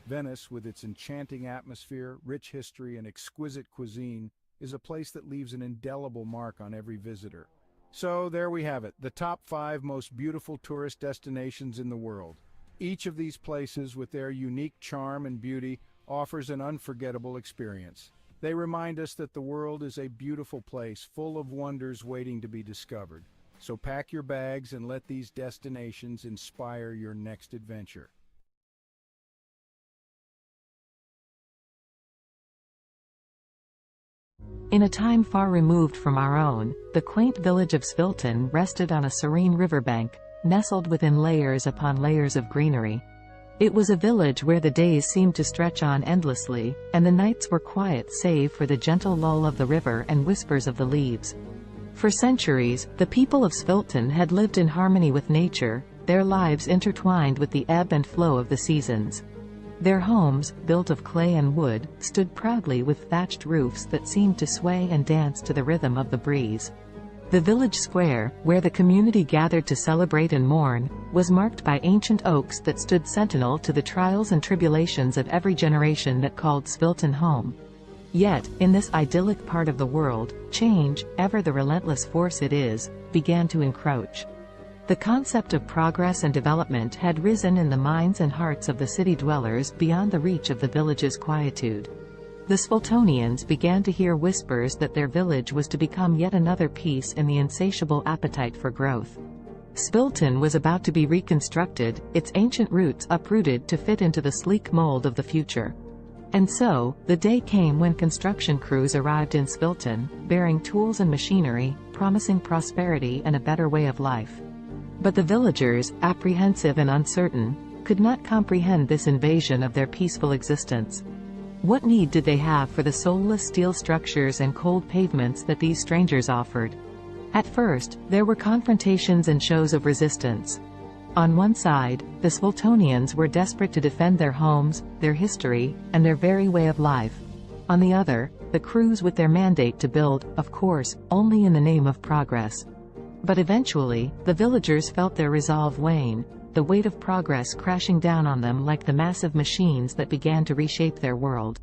Venice, with its enchanting atmosphere, rich history, and exquisite cuisine, is a place that leaves an indelible mark on every visitor. So there we have it, the top 5 most beautiful tourist destinations in the world. Each of these places, with their unique charm and beauty, offers an unforgettable experience. They remind us that the world is a beautiful place, full of wonders waiting to be discovered. So pack your bags and let these destinations inspire your next adventure. In a time far removed from our own, the quaint village of Svilton rested on a serene riverbank, nestled within layers upon layers of greenery. It was a village where the days seemed to stretch on endlessly, and the nights were quiet save for the gentle lull of the river and whispers of the leaves. For centuries, the people of Svilton had lived in harmony with nature, their lives intertwined with the ebb and flow of the seasons. Their homes, built of clay and wood, stood proudly with thatched roofs that seemed to sway and dance to the rhythm of the breeze. The village square, where the community gathered to celebrate and mourn, was marked by ancient oaks that stood sentinel to the trials and tribulations of every generation that called Svilton home. Yet, in this idyllic part of the world, change, ever the relentless force it is, began to encroach. The concept of progress and development had risen in the minds and hearts of the city dwellers beyond the reach of the village's quietude. The Sviltonians began to hear whispers that their village was to become yet another piece in the insatiable appetite for growth. Svilton was about to be reconstructed, its ancient roots uprooted to fit into the sleek mold of the future. And so, the day came when construction crews arrived in Svilton, bearing tools and machinery, promising prosperity and a better way of life. But the villagers, apprehensive and uncertain, could not comprehend this invasion of their peaceful existence. What need did they have for the soulless steel structures and cold pavements that these strangers offered? At first, there were confrontations and shows of resistance. On one side, the Sviltonians were desperate to defend their homes, their history, and their very way of life. On the other, the crews with their mandate to build, of course, only in the name of progress. But eventually, the villagers felt their resolve wane, the weight of progress crashing down on them like the massive machines that began to reshape their world.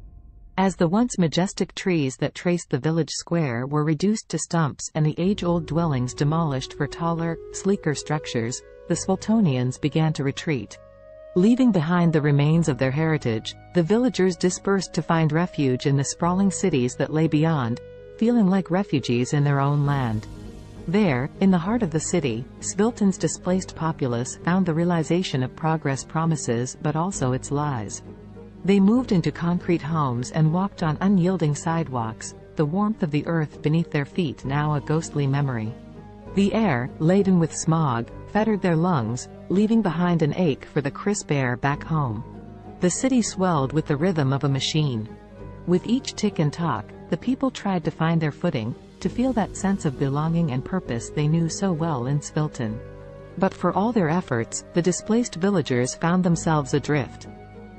As the once majestic trees that traced the village square were reduced to stumps and the age-old dwellings demolished for taller, sleeker structures, the Sviltonians began to retreat. Leaving behind the remains of their heritage, the villagers dispersed to find refuge in the sprawling cities that lay beyond, feeling like refugees in their own land. There, in the heart of the city, Svilton's displaced populace found the realization of progress promises but also its lies. They moved into concrete homes and walked on unyielding sidewalks, the warmth of the earth beneath their feet now a ghostly memory. The air, laden with smog, fettered their lungs, leaving behind an ache for the crisp air back home. The city swelled with the rhythm of a machine. With each tick and tock, the people tried to find their footing, to feel that sense of belonging and purpose they knew so well in Svilton. But for all their efforts, the displaced villagers found themselves adrift.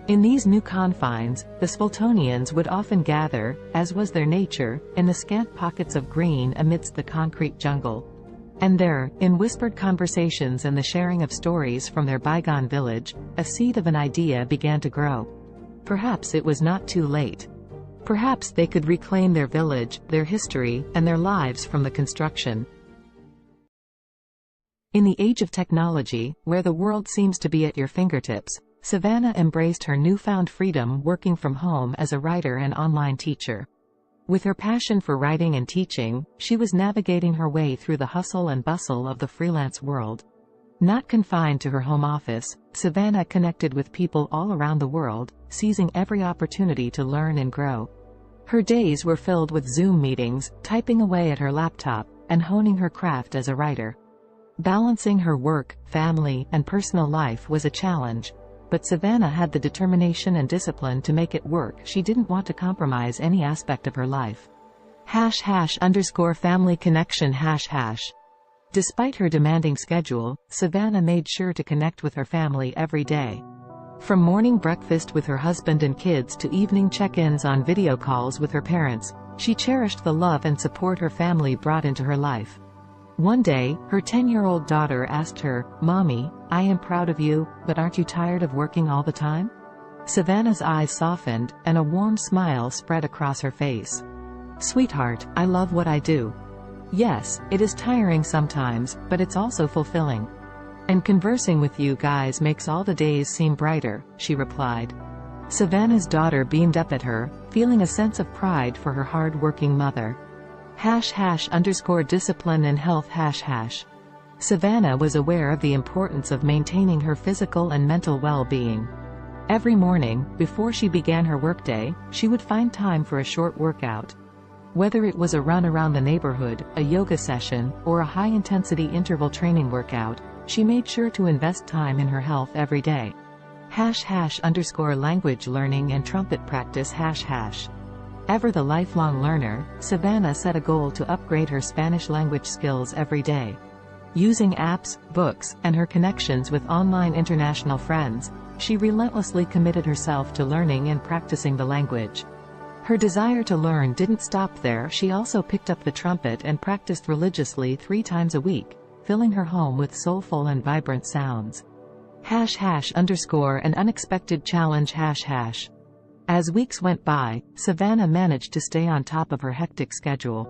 In these new confines, the Sviltonians would often gather, as was their nature, in the scant pockets of green amidst the concrete jungle. And there, in whispered conversations and the sharing of stories from their bygone village, a seed of an idea began to grow. Perhaps it was not too late. Perhaps they could reclaim their village, their history, and their lives from the construction. In the age of technology, where the world seems to be at your fingertips, Savannah embraced her newfound freedom working from home as a writer and online teacher. With her passion for writing and teaching, she was navigating her way through the hustle and bustle of the freelance world. Not confined to her home office, Savannah connected with people all around the world, seizing every opportunity to learn and grow. Her days were filled with Zoom meetings, typing away at her laptop, and honing her craft as a writer. Balancing her work, family, and personal life was a challenge, but Savannah had the determination and discipline to make it work. She didn't want to compromise any aspect of her life. #family connection #. Despite her demanding schedule, Savannah made sure to connect with her family every day. From morning breakfast with her husband and kids to evening check-ins on video calls with her parents, she cherished the love and support her family brought into her life. One day, her 10-year-old daughter asked her, "Mommy, I am proud of you, but aren't you tired of working all the time?" Savannah's eyes softened, and a warm smile spread across her face. "Sweetheart, I love what I do. Yes, it is tiring sometimes, but it's also fulfilling. And conversing with you guys makes all the days seem brighter," she replied. Savannah's daughter beamed up at her, feeling a sense of pride for her hard-working mother. #discipline and health #. Savannah was aware of the importance of maintaining her physical and mental well-being. Every morning, before she began her workday, she would find time for a short workout. Whether it was a run around the neighborhood, a yoga session, or a high-intensity interval training workout, she made sure to invest time in her health every day. #language learning and trumpet practice #. Ever the lifelong learner, Savannah set a goal to upgrade her Spanish language skills every day. Using apps, books, and her connections with online international friends, she relentlessly committed herself to learning and practicing the language. Her desire to learn didn't stop there. She also picked up the trumpet and practiced religiously 3 times a week, filling her home with soulful and vibrant sounds. #an unexpected challenge #. As weeks went by, Savannah managed to stay on top of her hectic schedule.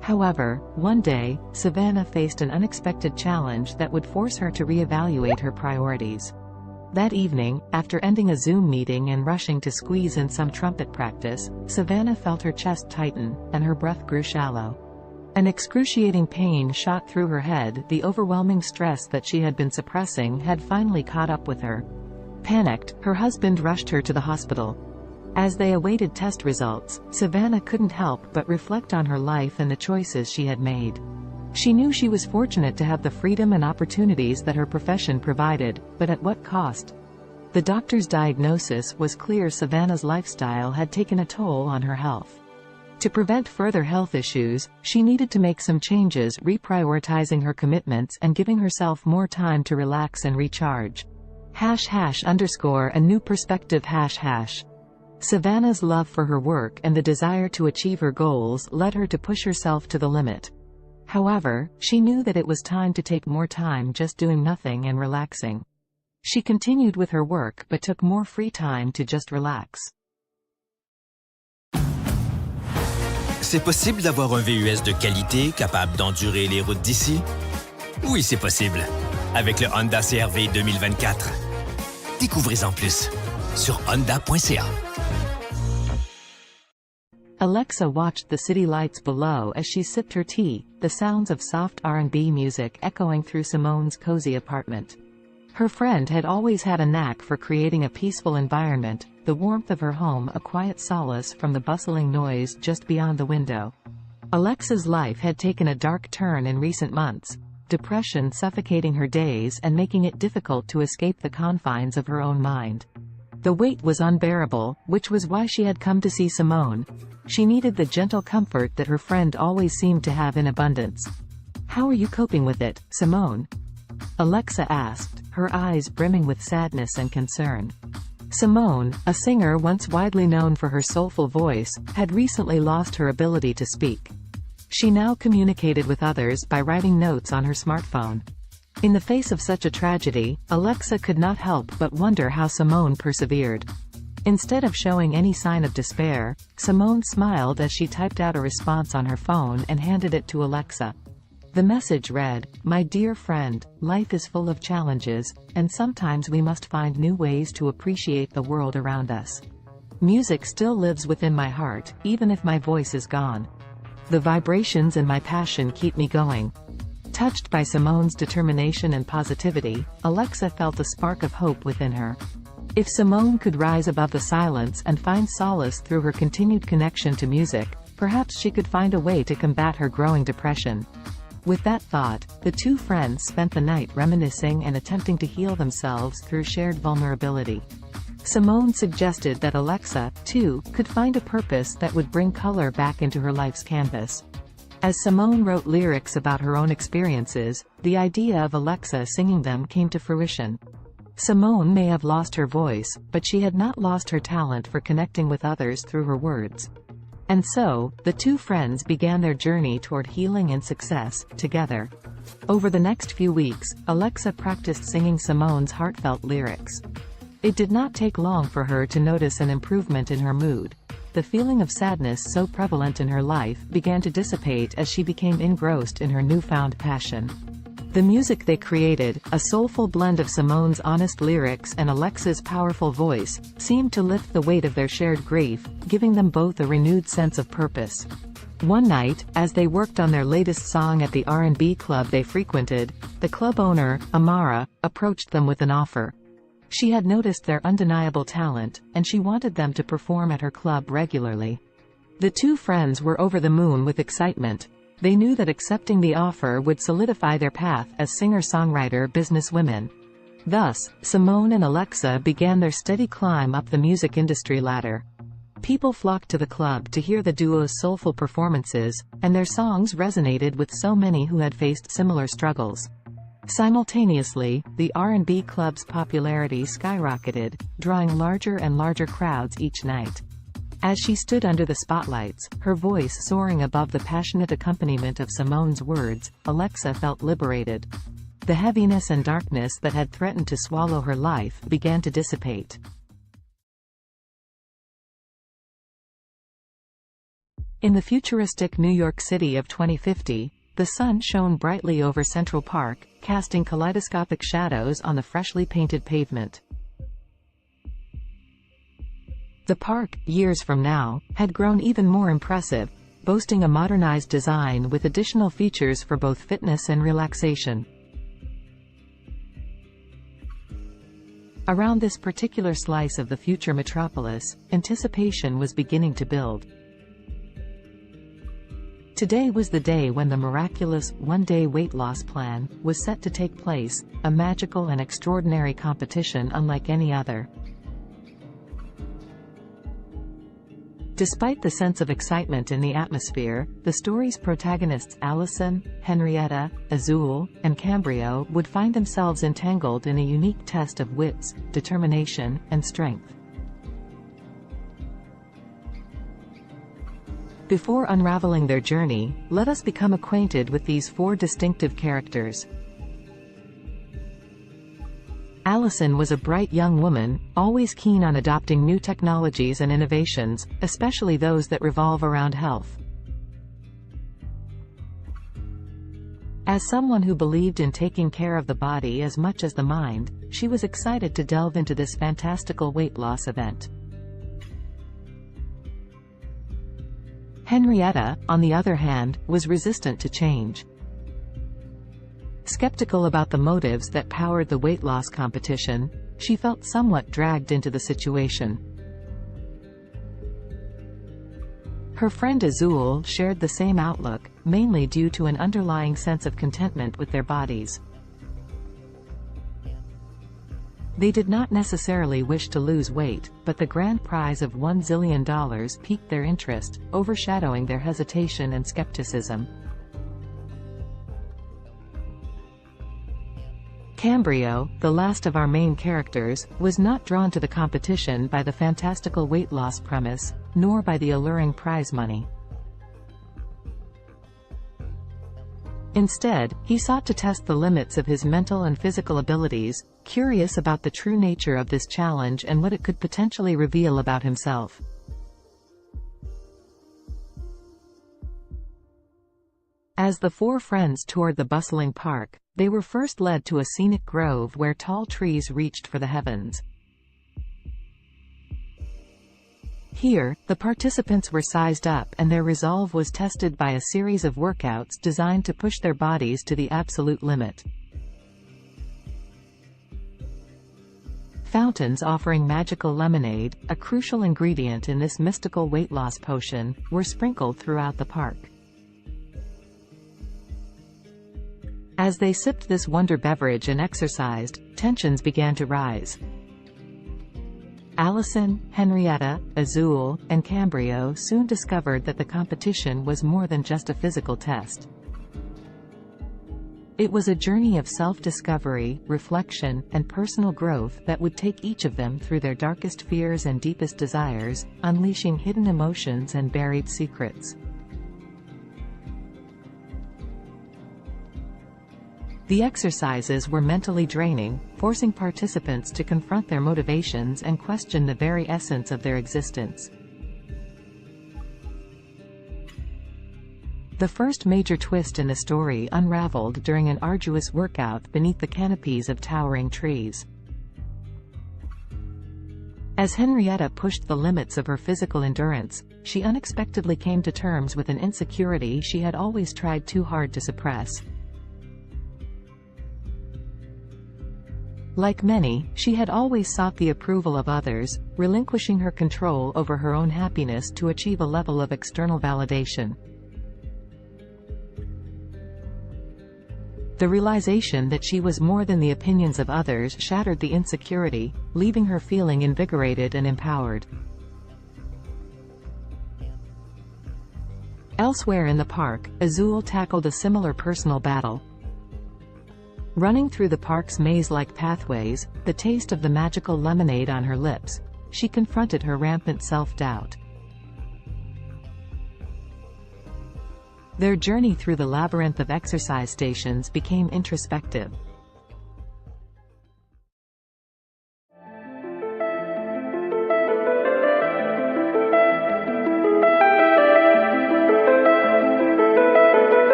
However, one day, Savannah faced an unexpected challenge that would force her to reevaluate her priorities. That evening, after ending a Zoom meeting and rushing to squeeze in some trumpet practice, Savannah felt her chest tighten, and her breath grew shallow. An excruciating pain shot through her head. The overwhelming stress that she had been suppressing had finally caught up with her. Panicked, her husband rushed her to the hospital. As they awaited test results, Savannah couldn't help but reflect on her life and the choices she had made. She knew she was fortunate to have the freedom and opportunities that her profession provided, but at what cost? The doctor's diagnosis was clear: Savannah's lifestyle had taken a toll on her health. To prevent further health issues, she needed to make some changes, reprioritizing her commitments and giving herself more time to relax and recharge. #a new perspective #. Savannah's love for her work and the desire to achieve her goals led her to push herself to the limit. However, she knew that it was time to take more time just doing nothing and relaxing. She continued with her work but took more free time to just relax. C'est possible d'avoir un VUS de qualité capable d'endurer les routes d'ici? Oui, c'est possible. Avec le Honda CR-V 2024. Découvrez-en plus sur honda.ca. Alexa watched the city lights below as she sipped her tea, the sounds of soft R&B music echoing through Simone's cozy apartment. Her friend had always had a knack for creating a peaceful environment, the warmth of her home a quiet solace from the bustling noise just beyond the window. Alexa's life had taken a dark turn in recent months, depression suffocating her days and making it difficult to escape the confines of her own mind. The weight was unbearable, which was why she had come to see Simone. She needed the gentle comfort that her friend always seemed to have in abundance. "How are you coping with it, Simone?" Alexa asked, her eyes brimming with sadness and concern. Simone, a singer once widely known for her soulful voice, had recently lost her ability to speak. She now communicated with others by writing notes on her smartphone. In the face of such a tragedy, Alexa could not help but wonder how Simone persevered. Instead of showing any sign of despair, Simone smiled as she typed out a response on her phone and handed it to Alexa. The message read, "My dear friend, life is full of challenges, and sometimes we must find new ways to appreciate the world around us. Music still lives within my heart, even if my voice is gone. The vibrations and my passion keep me going. Touched by Simone's determination and positivity, Alexa felt a spark of hope within her. If Simone could rise above the silence and find solace through her continued connection to music, perhaps she could find a way to combat her growing depression. With that thought, the two friends spent the night reminiscing and attempting to heal themselves through shared vulnerability. Simone suggested that Alexa, too, could find a purpose that would bring color back into her life's canvas. As Simone wrote lyrics about her own experiences, the idea of Alexa singing them came to fruition. Simone may have lost her voice, but she had not lost her talent for connecting with others through her words. And so, the two friends began their journey toward healing and success, together. Over the next few weeks, Alexa practiced singing Simone's heartfelt lyrics. It did not take long for her to notice an improvement in her mood. The feeling of sadness so prevalent in her life began to dissipate as she became engrossed in her newfound passion. The music they created, a soulful blend of Simone's honest lyrics and Alexa's powerful voice, seemed to lift the weight of their shared grief, giving them both a renewed sense of purpose. One night, as they worked on their latest song at the R&B club they frequented, the club owner, Amara, approached them with an offer. She had noticed their undeniable talent, and she wanted them to perform at her club regularly. The two friends were over the moon with excitement. They knew that accepting the offer would solidify their path as singer-songwriter businesswomen. Thus, Simone and Alexa began their steady climb up the music industry ladder. People flocked to the club to hear the duo's soulful performances, and their songs resonated with so many who had faced similar struggles. Simultaneously, the R&B club's popularity skyrocketed, drawing larger and larger crowds each night. As she stood under the spotlights, her voice soaring above the passionate accompaniment of Simone's words, Alexa felt liberated. The heaviness and darkness that had threatened to swallow her life began to dissipate. In the futuristic New York City of 2050, the sun shone brightly over Central Park, casting kaleidoscopic shadows on the freshly painted pavement. The park, years from now, had grown even more impressive, boasting a modernized design with additional features for both fitness and relaxation. Around this particular slice of the future metropolis, anticipation was beginning to build. Today was the day when the miraculous one-day weight loss plan was set to take place, a magical and extraordinary competition unlike any other. Despite the sense of excitement in the atmosphere, the story's protagonists Allison, Henrietta, Azul, and Cambrio would find themselves entangled in a unique test of wits, determination, and strength. Before unraveling their journey, let us become acquainted with these four distinctive characters. Allison was a bright young woman, always keen on adopting new technologies and innovations, especially those that revolve around health. As someone who believed in taking care of the body as much as the mind, she was excited to delve into this fantastical weight loss event. Henrietta, on the other hand, was resistant to change. Skeptical about the motives that powered the weight loss competition, she felt somewhat dragged into the situation. Her friend Azul shared the same outlook, mainly due to an underlying sense of contentment with their bodies. They did not necessarily wish to lose weight, but the grand prize of $1 zillion piqued their interest, overshadowing their hesitation and skepticism. Cambrio, the last of our main characters, was not drawn to the competition by the fantastical weight loss premise, nor by the alluring prize money. Instead, he sought to test the limits of his mental and physical abilities, curious about the true nature of this challenge and what it could potentially reveal about himself. As the four friends toured the bustling park, they were first led to a scenic grove where tall trees reached for the heavens. Here, the participants were sized up and their resolve was tested by a series of workouts designed to push their bodies to the absolute limit. Fountains offering magical lemonade, a crucial ingredient in this mystical weight loss potion, were sprinkled throughout the park. As they sipped this wonder beverage and exercised, tensions began to rise. Allison, Henrietta, Azul, and Cambrio soon discovered that the competition was more than just a physical test. It was a journey of self-discovery, reflection, and personal growth that would take each of them through their darkest fears and deepest desires, unleashing hidden emotions and buried secrets. The exercises were mentally draining, forcing participants to confront their motivations and question the very essence of their existence. The first major twist in the story unraveled during an arduous workout beneath the canopies of towering trees. As Henrietta pushed the limits of her physical endurance, she unexpectedly came to terms with an insecurity she had always tried too hard to suppress. Like many, she had always sought the approval of others, relinquishing her control over her own happiness to achieve a level of external validation. The realization that she was more than the opinions of others shattered the insecurity, leaving her feeling invigorated and empowered. Elsewhere in the park, Azul tackled a similar personal battle. Running through the park's maze-like pathways, the taste of the magical lemonade on her lips, she confronted her rampant self-doubt. Their journey through the labyrinth of exercise stations became introspective.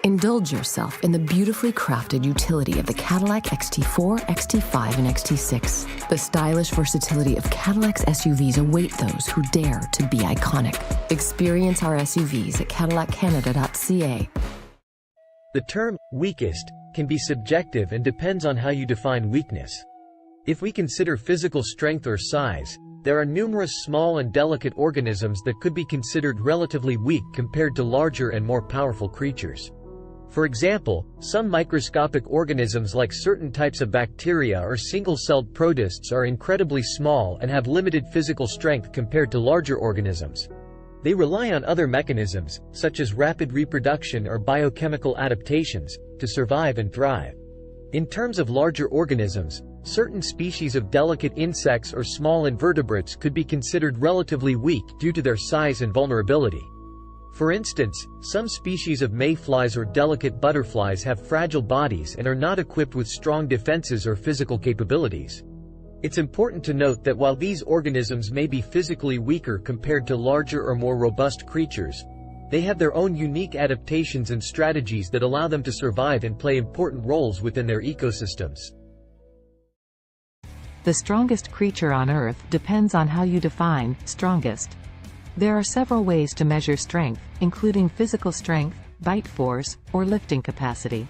Indulge yourself in the beautifully crafted utility of the Cadillac XT4, XT5, and XT6. The stylish versatility of Cadillac's SUVs await those who dare to be iconic. Experience our SUVs at cadillaccanada.ca. The term weakest can be subjective and depends on how you define weakness. If we consider physical strength or size, there are numerous small and delicate organisms that could be considered relatively weak compared to larger and more powerful creatures. For example, some microscopic organisms like certain types of bacteria or single-celled protists are incredibly small and have limited physical strength compared to larger organisms. They rely on other mechanisms, such as rapid reproduction or biochemical adaptations, to survive and thrive. In terms of larger organisms, certain species of delicate insects or small invertebrates could be considered relatively weak due to their size and vulnerability. For instance, some species of mayflies or delicate butterflies have fragile bodies and are not equipped with strong defenses or physical capabilities. It's important to note that while these organisms may be physically weaker compared to larger or more robust creatures, they have their own unique adaptations and strategies that allow them to survive and play important roles within their ecosystems. The strongest creature on Earth depends on how you define strongest. There are several ways to measure strength, including physical strength, bite force, or lifting capacity.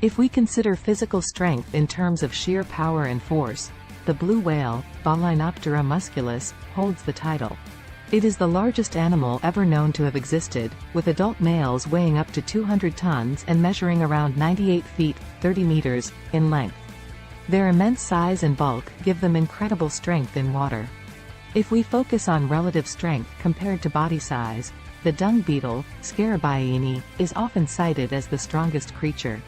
If we consider physical strength in terms of sheer power and force, the blue whale, Balaenoptera musculus, holds the title. It is the largest animal ever known to have existed, with adult males weighing up to 200 tons and measuring around 98 feet, 30 meters, in length. Their immense size and bulk give them incredible strength in water. If we focus on relative strength compared to body size, the dung beetle, Scarabaeini, is often cited as the strongest creature.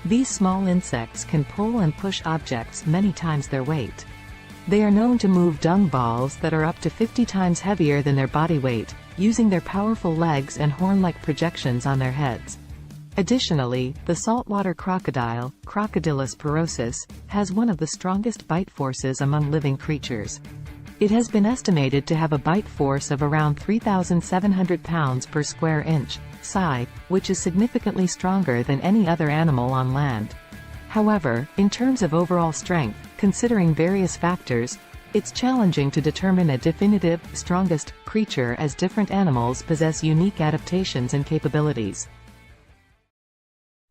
These small insects can pull and push objects many times their weight. They are known to move dung balls that are up to 50 times heavier than their body weight, using their powerful legs and horn-like projections on their heads. Additionally, the saltwater crocodile, Crocodylus porosus, has one of the strongest bite forces among living creatures. It has been estimated to have a bite force of around 3,700 pounds per square inch, psi, which is significantly stronger than any other animal on land. However, in terms of overall strength, considering various factors, it's challenging to determine a definitive, strongest creature as different animals possess unique adaptations and capabilities.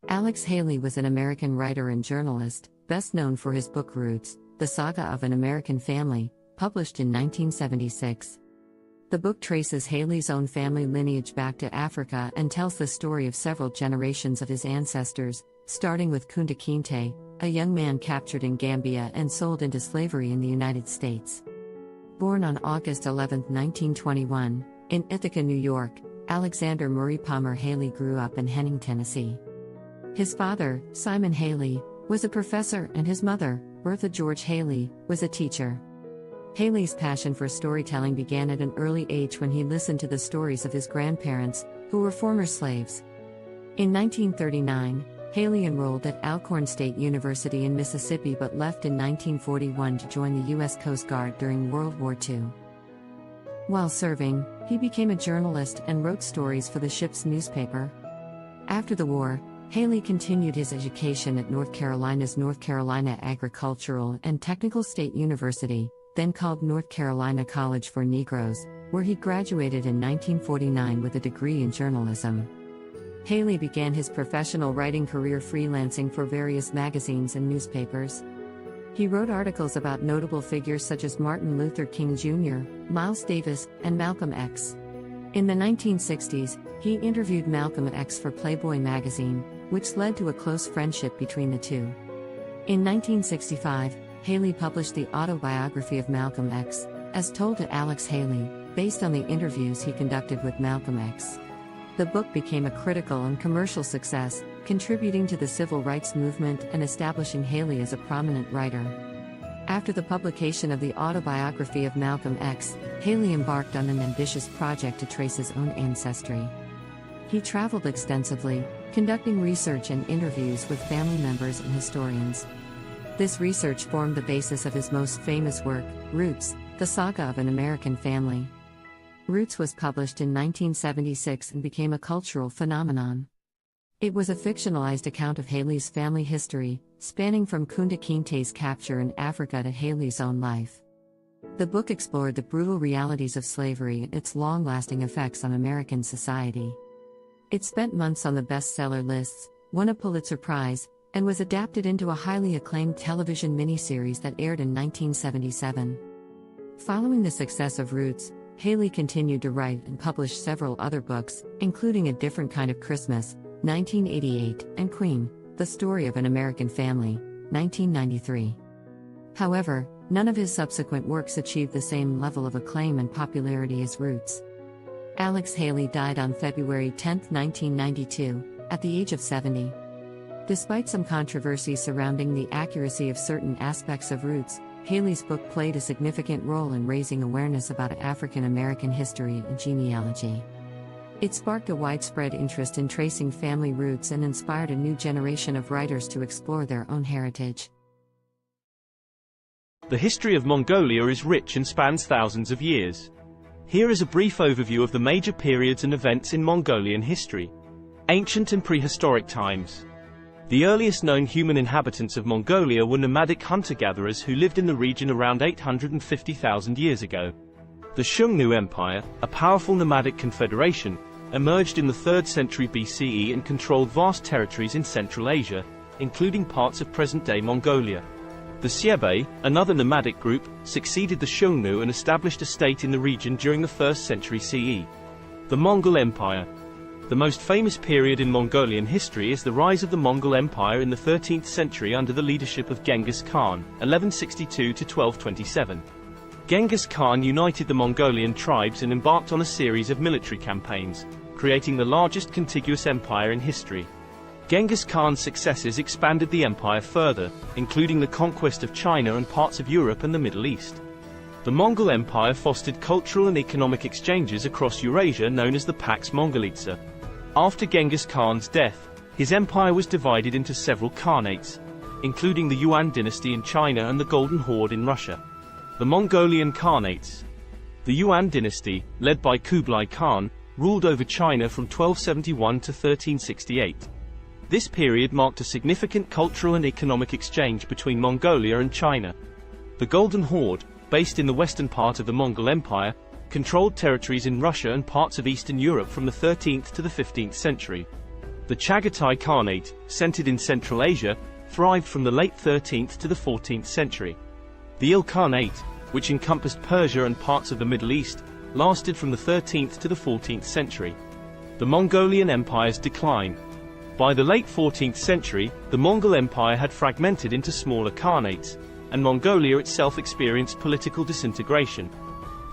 Alex Haley was an American writer and journalist, best known for his book Roots, The Saga of an American Family, published in 1976. The book traces Haley's own family lineage back to Africa and tells the story of several generations of his ancestors, starting with Kunta Kinte, a young man captured in Gambia and sold into slavery in the United States. Born on August 11, 1921, in Ithaca, New York, Alexander Murray Palmer Haley grew up in Henning, Tennessee. His father, Simon Haley, was a professor and his mother, Bertha George Haley, was a teacher. Haley's passion for storytelling began at an early age when he listened to the stories of his grandparents, who were former slaves. In 1939, Haley enrolled at Alcorn State University in Mississippi but left in 1941 to join the U.S. Coast Guard during World War II. While serving, he became a journalist and wrote stories for the ship's newspaper. After the war, Haley continued his education at North Carolina's North Carolina Agricultural and Technical State University, then called North Carolina College for Negroes, where he graduated in 1949 with a degree in journalism. Haley began his professional writing career freelancing for various magazines and newspapers. He wrote articles about notable figures such as Martin Luther King Jr., Miles Davis, and Malcolm X. In the 1960s, he interviewed Malcolm X for Playboy magazine, which led to a close friendship between the two. In 1965, Haley published the autobiography of Malcolm X, as told to Alex Haley, based on the interviews he conducted with Malcolm X. The book became a critical and commercial success, contributing to the civil rights movement and establishing Haley as a prominent writer. After the publication of the autobiography of Malcolm X, Haley embarked on an ambitious project to trace his own ancestry. He traveled extensively, conducting research and interviews with family members and historians. This research formed the basis of his most famous work, Roots, The Saga of an American Family. Roots was published in 1976 and became a cultural phenomenon. It was a fictionalized account of Haley's family history, spanning from Kunta Kinte's capture in Africa to Haley's own life. The book explored the brutal realities of slavery and its long-lasting effects on American society. It spent months on the bestseller lists, won a Pulitzer Prize, and was adapted into a highly acclaimed television miniseries that aired in 1977. Following the success of Roots, Haley continued to write and publish several other books, including A Different Kind of Christmas, 1988, and Queen, The Story of an American Family, 1993. However, none of his subsequent works achieved the same level of acclaim and popularity as Roots. Alex Haley died on February 10, 1992, at the age of 70. Despite some controversy surrounding the accuracy of certain aspects of Roots, Haley's book played a significant role in raising awareness about African American history and genealogy. It sparked a widespread interest in tracing family roots and inspired a new generation of writers to explore their own heritage. The history of Mongolia is rich and spans thousands of years. Here is a brief overview of the major periods and events in Mongolian history. Ancient and prehistoric times. The earliest known human inhabitants of Mongolia were nomadic hunter-gatherers who lived in the region around 850,000 years ago. The Xiongnu Empire, a powerful nomadic confederation, emerged in the 3rd century BCE and controlled vast territories in Central Asia, including parts of present-day Mongolia. The Xiebe, another nomadic group, succeeded the Xiongnu and established a state in the region during the 1st century CE. The Mongol Empire. The most famous period in Mongolian history is the rise of the Mongol Empire in the 13th century under the leadership of Genghis Khan, 1162 to 1227. Genghis Khan united the Mongolian tribes and embarked on a series of military campaigns, creating the largest contiguous empire in history. Genghis Khan's successes expanded the empire further, including the conquest of China and parts of Europe and the Middle East. The Mongol Empire fostered cultural and economic exchanges across Eurasia known as the Pax Mongolitsa. After Genghis Khan's death, his empire was divided into several khanates, including the Yuan dynasty in China and the Golden Horde in Russia. The Mongolian Khanates. The Yuan dynasty, led by Kublai Khan, ruled over China from 1271 to 1368. This period marked a significant cultural and economic exchange between Mongolia and China. The Golden Horde, based in the western part of the Mongol Empire, controlled territories in Russia and parts of Eastern Europe from the 13th to the 15th century. The Chagatai Khanate, centered in Central Asia, thrived from the late 13th to the 14th century. The Ilkhanate, which encompassed Persia and parts of the Middle East, lasted from the 13th to the 14th century. The Mongolian Empire's decline. By the late 14th century, the Mongol Empire had fragmented into smaller khanates, and Mongolia itself experienced political disintegration.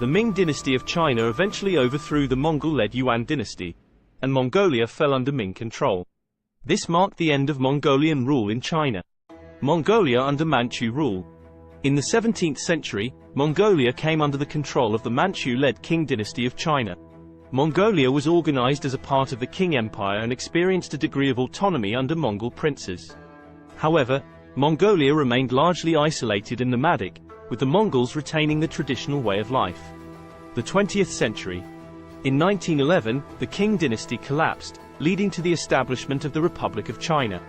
The Ming dynasty of China eventually overthrew the Mongol-led Yuan dynasty, and Mongolia fell under Ming control. This marked the end of Mongolian rule in China. Mongolia under Manchu rule. In the 17th century, Mongolia came under the control of the Manchu-led Qing dynasty of China. Mongolia was organized as a part of the Qing Empire and experienced a degree of autonomy under Mongol princes. However, Mongolia remained largely isolated and nomadic, with the Mongols retaining the traditional way of life. The 20th century. In 1911, the Qing dynasty collapsed, leading to the establishment of the Republic of China.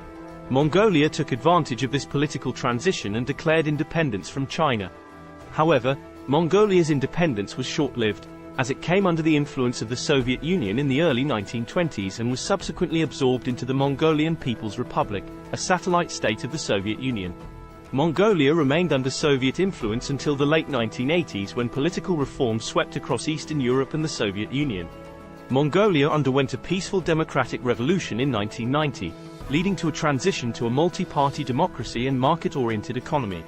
Mongolia took advantage of this political transition and declared independence from China. However, Mongolia's independence was short-lived, as it came under the influence of the Soviet Union in the early 1920s and was subsequently absorbed into the Mongolian People's Republic, a satellite state of the Soviet Union. Mongolia remained under Soviet influence until the late 1980s when political reform swept across Eastern Europe and the Soviet Union. Mongolia underwent a peaceful democratic revolution in 1990, leading to a transition to a multi-party democracy and market-oriented economy.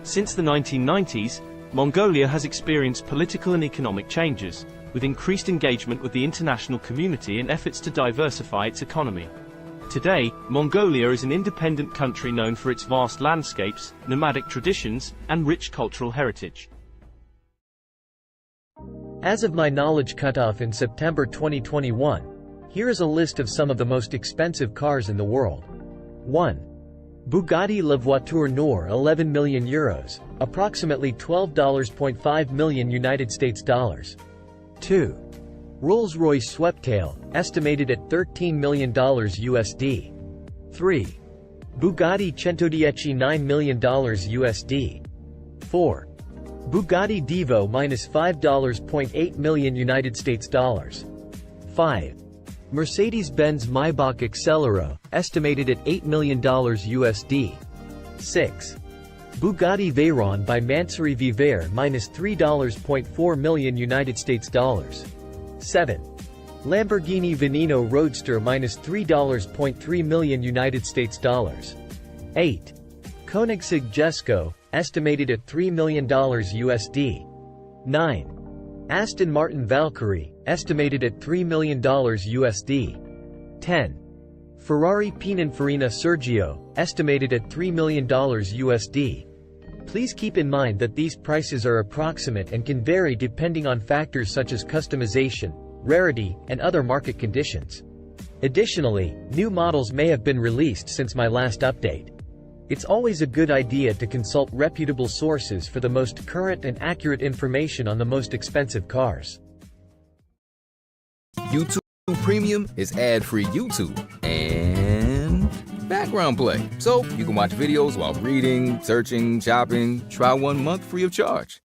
Since the 1990s, Mongolia has experienced political and economic changes, with increased engagement with the international community and efforts to diversify its economy. Today, Mongolia is an independent country known for its vast landscapes, nomadic traditions, and rich cultural heritage. As of my knowledge cutoff in September 2021, here is a list of some of the most expensive cars in the world. 1. Bugatti La Voiture Noire 11 million euros, approximately $12.5 million United States dollars. 2. Rolls-Royce Sweptail, estimated at $13 million USD. 3. Bugatti Centodieci $9 million USD. 4. Bugatti Divo -$5.8 million United States dollars. 5. Mercedes-Benz Maybach Excelero, estimated at $8 million USD. 6. Bugatti Veyron by Mansouri Vivere -$3.4 million United States dollars. 7. Lamborghini Veneno Roadster -$3.3 million United States dollars. 8. Koenigsegg Jesko, estimated at $3 million USD. 9. Aston Martin Valkyrie, estimated at $3 million USD. 10. Ferrari Pininfarina Sergio, estimated at $3 million USD. Please keep in mind that these prices are approximate and can vary depending on factors such as customization, rarity, and other market conditions. Additionally, new models may have been released since my last update. It's always a good idea to consult reputable sources for the most current and accurate information on the most expensive cars. YouTube Premium is ad-free YouTube and background play, so you can watch videos while reading, searching, shopping. Try 1 month free of charge.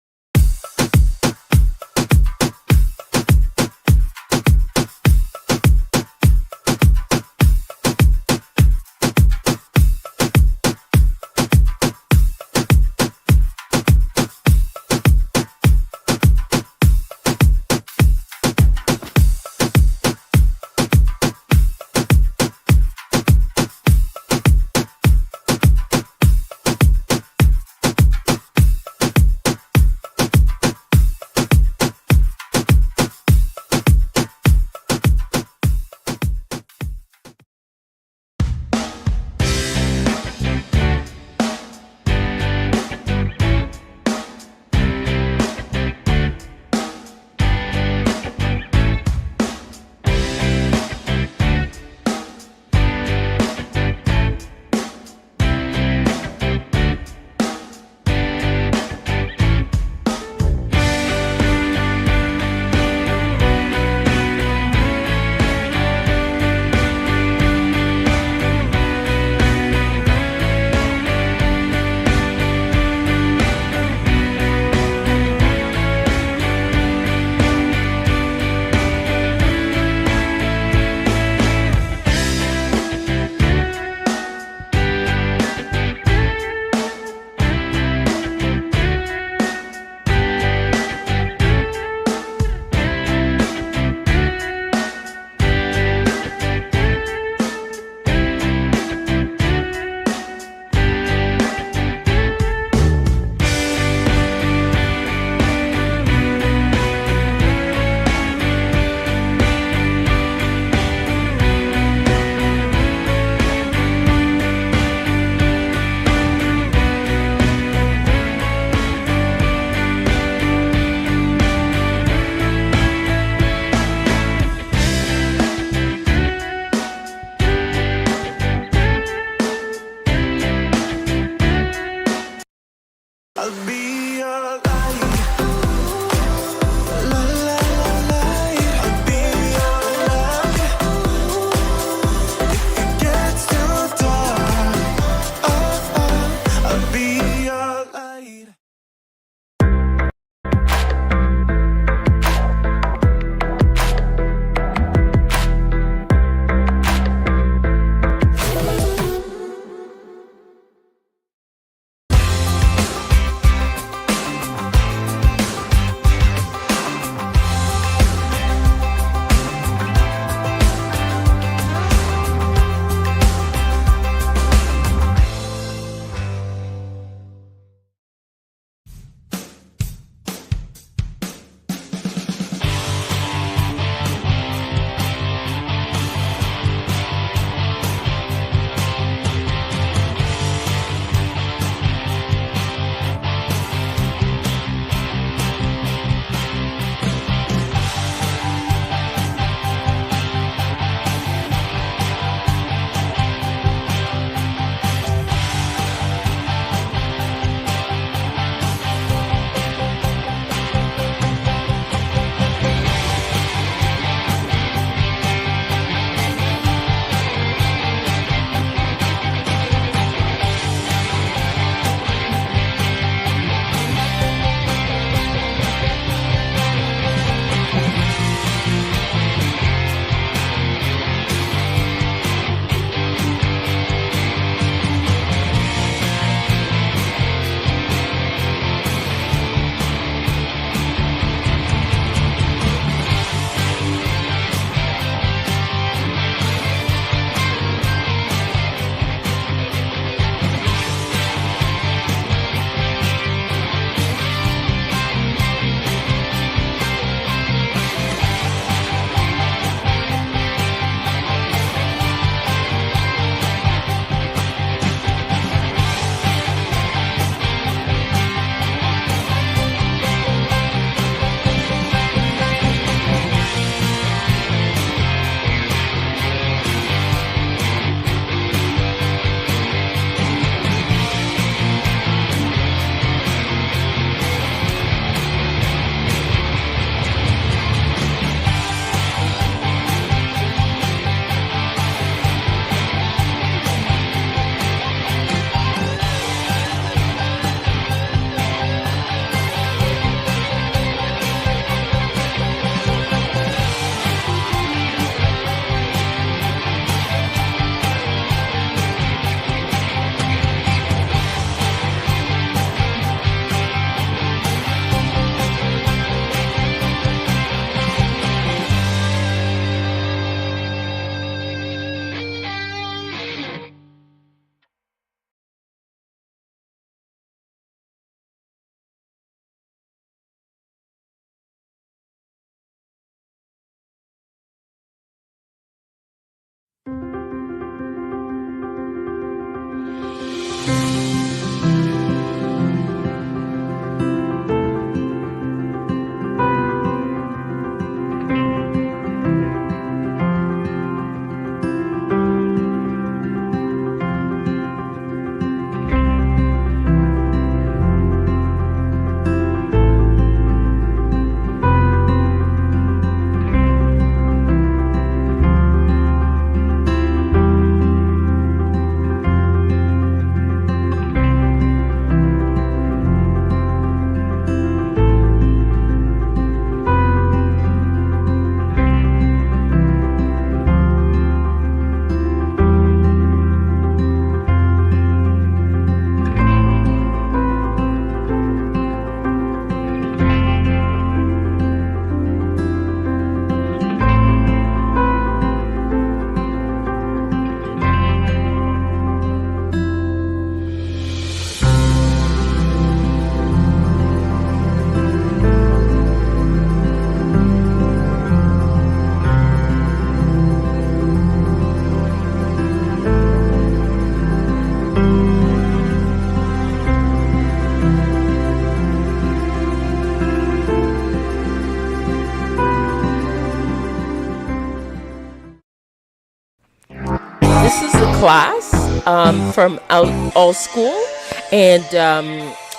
class from all school, and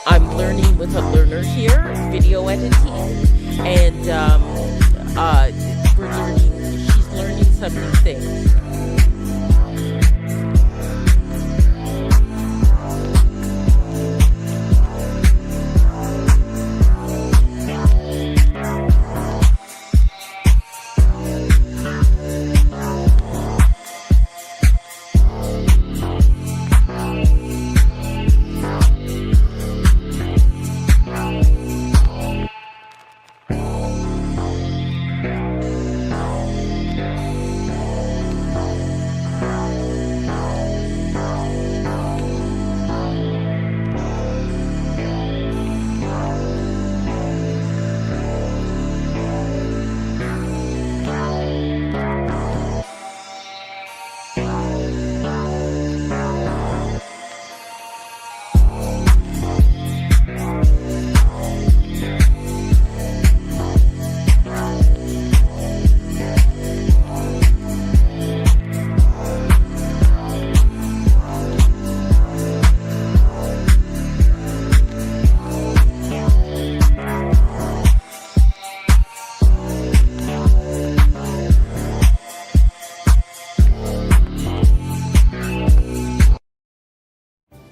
I'm learning with a learner here, video editing, and she's learning some new things.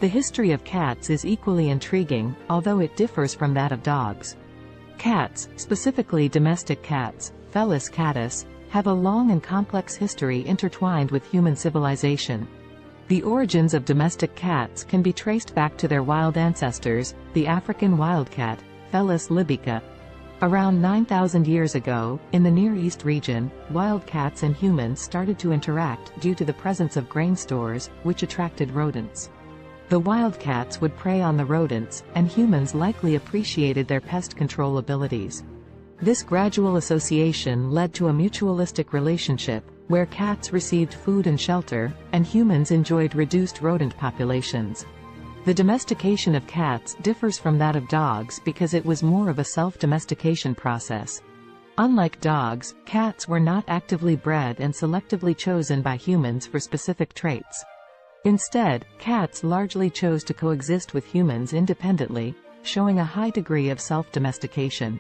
The history of cats is equally intriguing, although it differs from that of dogs. Cats, specifically domestic cats, Felis catus, have a long and complex history intertwined with human civilization. The origins of domestic cats can be traced back to their wild ancestors, the African wildcat, Felis libica. Around 9,000 years ago, in the Near East region, wild cats and humans started to interact due to the presence of grain stores, which attracted rodents. The wildcats would prey on the rodents, and humans likely appreciated their pest control abilities. This gradual association led to a mutualistic relationship, where cats received food and shelter, and humans enjoyed reduced rodent populations. The domestication of cats differs from that of dogs because it was more of a self-domestication process. Unlike dogs, cats were not actively bred and selectively chosen by humans for specific traits. Instead, cats largely chose to coexist with humans independently, showing a high degree of self-domestication.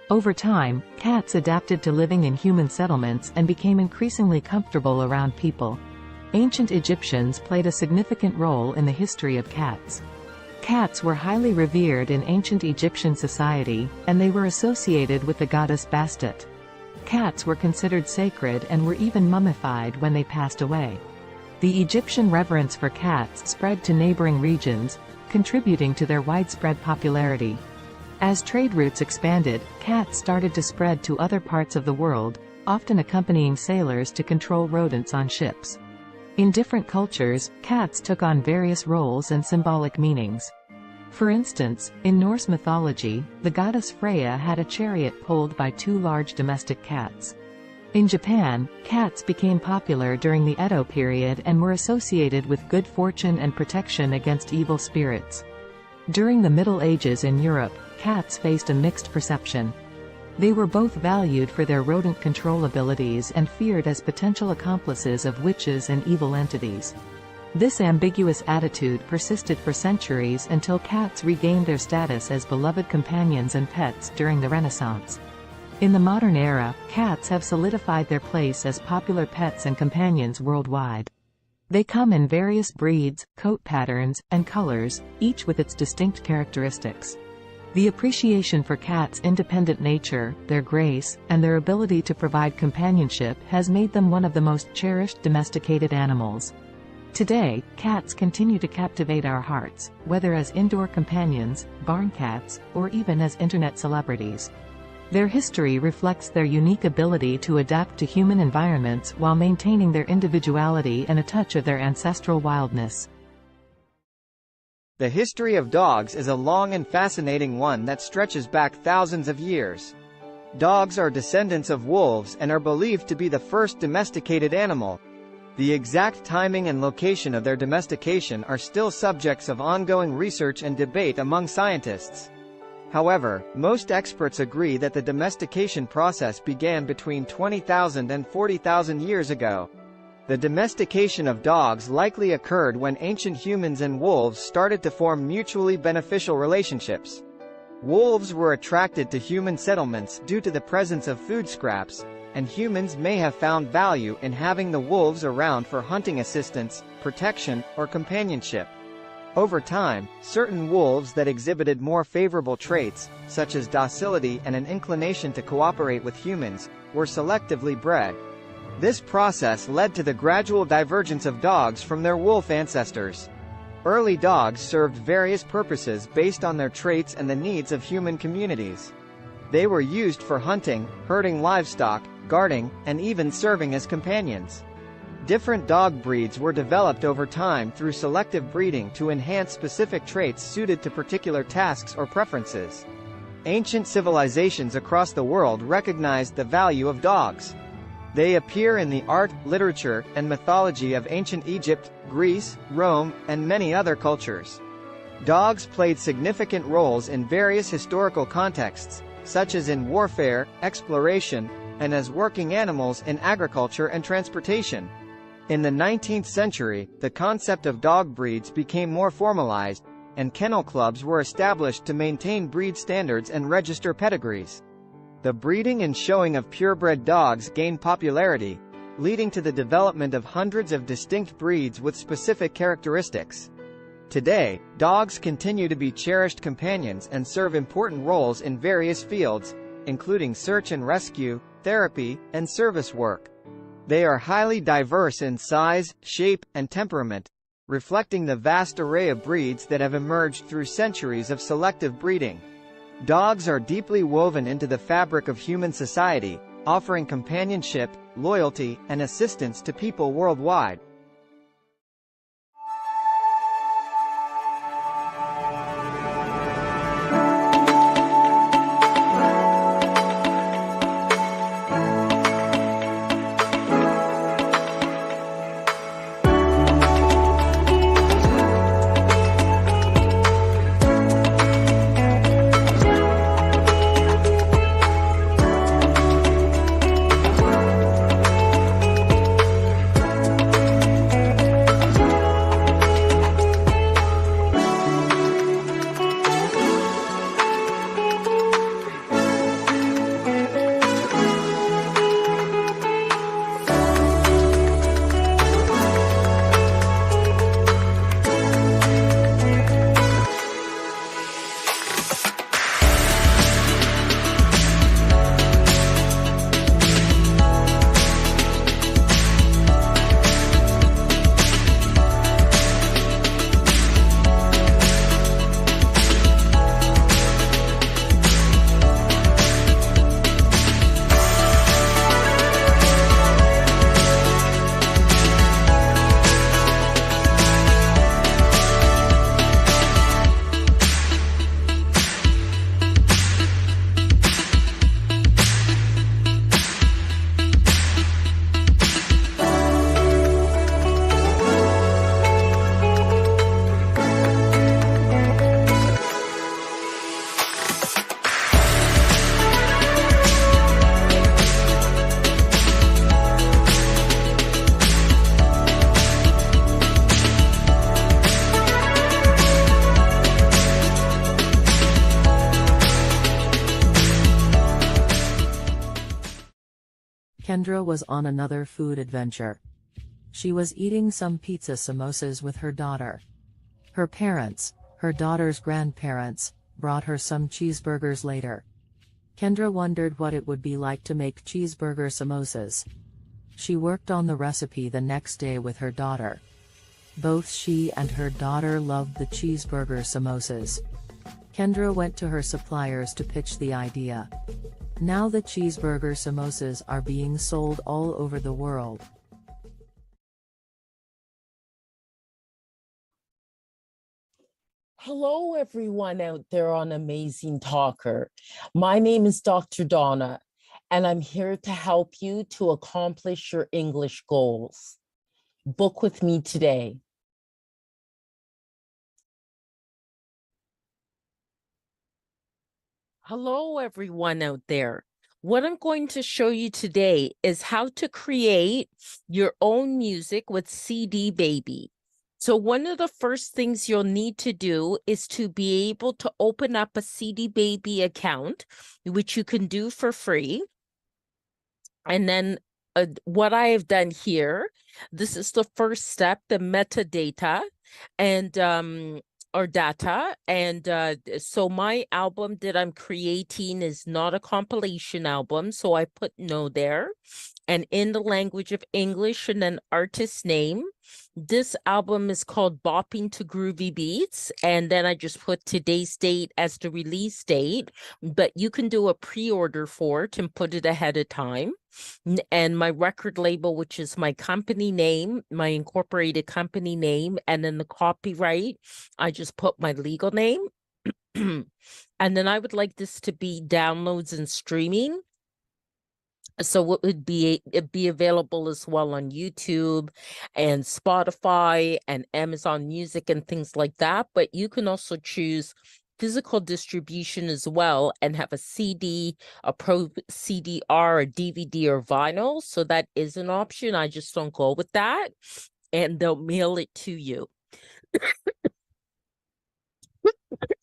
Over time, cats adapted to living in human settlements and became increasingly comfortable around people. Ancient Egyptians played a significant role in the history of cats. Cats were highly revered in ancient Egyptian society, and they were associated with the goddess Bastet. Cats were considered sacred and were even mummified when they passed away. The Egyptian reverence for cats spread to neighboring regions, contributing to their widespread popularity. As trade routes expanded, cats started to spread to other parts of the world, often accompanying sailors to control rodents on ships. In different cultures, cats took on various roles and symbolic meanings. For instance, in Norse mythology, the goddess Freya had a chariot pulled by two large domestic cats. In Japan, cats became popular during the Edo period and were associated with good fortune and protection against evil spirits. During the Middle Ages in Europe, cats faced a mixed perception. They were both valued for their rodent control abilities and feared as potential accomplices of witches and evil entities. This ambiguous attitude persisted for centuries until cats regained their status as beloved companions and pets during the Renaissance. In the modern era, cats have solidified their place as popular pets and companions worldwide. They come in various breeds, coat patterns, and colors, each with its distinct characteristics. The appreciation for cats' independent nature, their grace, and their ability to provide companionship has made them one of the most cherished domesticated animals. Today, cats continue to captivate our hearts, whether as indoor companions, barn cats, or even as internet celebrities. Their history reflects their unique ability to adapt to human environments while maintaining their individuality and a touch of their ancestral wildness. The history of dogs is a long and fascinating one that stretches back thousands of years. Dogs are descendants of wolves and are believed to be the first domesticated animal. The exact timing and location of their domestication are still subjects of ongoing research and debate among scientists. However, most experts agree that the domestication process began between 20,000 and 40,000 years ago. The domestication of dogs likely occurred when ancient humans and wolves started to form mutually beneficial relationships. Wolves were attracted to human settlements due to the presence of food scraps, and humans may have found value in having the wolves around for hunting assistance, protection, or companionship. Over time, certain wolves that exhibited more favorable traits, such as docility and an inclination to cooperate with humans, were selectively bred. This process led to the gradual divergence of dogs from their wolf ancestors. Early dogs served various purposes based on their traits and the needs of human communities. They were used for hunting, herding livestock, guarding, and even serving as companions. Different dog breeds were developed over time through selective breeding to enhance specific traits suited to particular tasks or preferences. Ancient civilizations across the world recognized the value of dogs. They appear in the art, literature, and mythology of ancient Egypt, Greece, Rome, and many other cultures. Dogs played significant roles in various historical contexts, such as in warfare, exploration, and as working animals in agriculture and transportation. In the 19th century, the concept of dog breeds became more formalized, and kennel clubs were established to maintain breed standards and register pedigrees. The breeding and showing of purebred dogs gained popularity, leading to the development of hundreds of distinct breeds with specific characteristics. Today, dogs continue to be cherished companions and serve important roles in various fields, including search and rescue, therapy, and service work. They are highly diverse in size, shape, and temperament, reflecting the vast array of breeds that have emerged through centuries of selective breeding. Dogs are deeply woven into the fabric of human society, offering companionship, loyalty, and assistance to people worldwide. Kendra was on another food adventure. She was eating some pizza samosas with her daughter. Her parents, her daughter's grandparents, brought her some cheeseburgers later. Kendra wondered what it would be like to make cheeseburger samosas. She worked on the recipe the next day with her daughter. Both she and her daughter loved the cheeseburger samosas. Kendra went to her suppliers to pitch the idea. Now the cheeseburger samosas are being sold all over the world. Hello, everyone out there on Amazing Talker. My name is Dr. Donna, and I'm here to help you to accomplish your English goals. Book with me today. Hello, everyone out there. What I'm going to show you today is how to create your own music with CD Baby. So one of the first things you'll need to do is to be able to open up a CD Baby account, which you can do for free. And then what I have done here, this is the first step, the metadata and or data. And so my album that I'm creating is not a compilation album. So I put no there. And in the language of English and an artist name. This album is called Bopping to Groovy Beats. And then I just put today's date as the release date. But you can do a pre-order for it and put it ahead of time. And my record label, which is my company name, my incorporated company name, and then the copyright, I just put my legal name. And then I would like this to be downloads and streaming. So it would be available as well on YouTube and Spotify and Amazon Music and things like that. But you can also choose physical distribution as well and have a CD, a Pro CD-R, a DVD, or vinyl. So that is an option. I just don't go with that. And they'll mail it to you.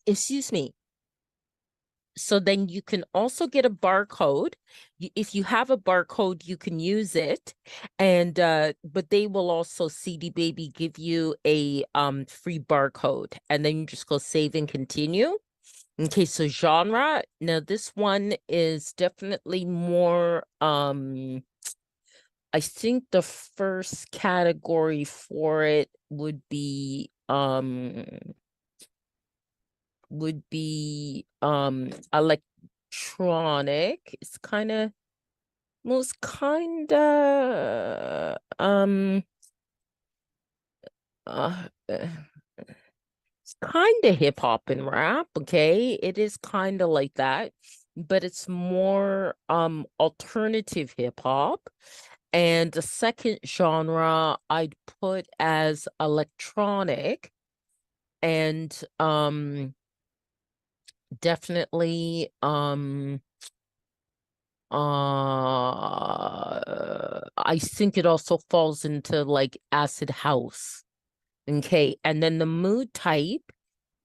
Excuse me. So then you can also get a barcode. If you have a barcode, you can use it. And but they will also, CD Baby, give you a free barcode. And then you just go save and continue. Okay, so genre. Now this one is definitely more I think the first category for it would be electronic. It's kind of most kind of it's kind of hip hop and rap. Okay, it is kind of like that, but it's more alternative hip hop. And the second genre I'd put as electronic, and definitely I think it also falls into like acid house. Okay, and then the mood type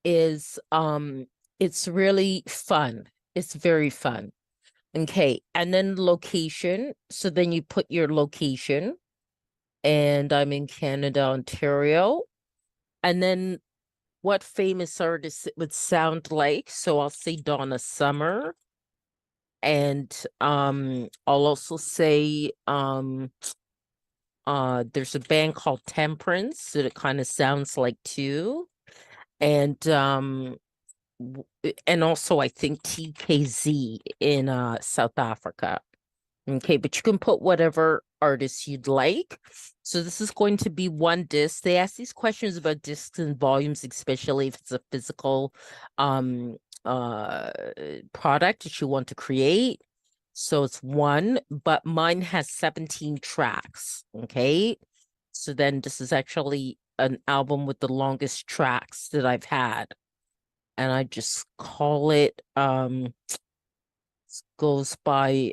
is it's really fun. It's very fun. Okay, and then location. So then you put your location, and I'm in Canada, Ontario. And then what famous artist it would sound like. So I'll say Donna Summer. And I'll also say there's a band called Temperance that it kind of sounds like too. And also I think TKZ in South Africa. Okay, but you can put whatever artist you'd like. So this is going to be one disc. They ask these questions about discs and volumes, especially if it's a physical product that you want to create. So it's one, but mine has 17 tracks. Okay, so then this is actually an album with the longest tracks that I've had. And I just call it goes by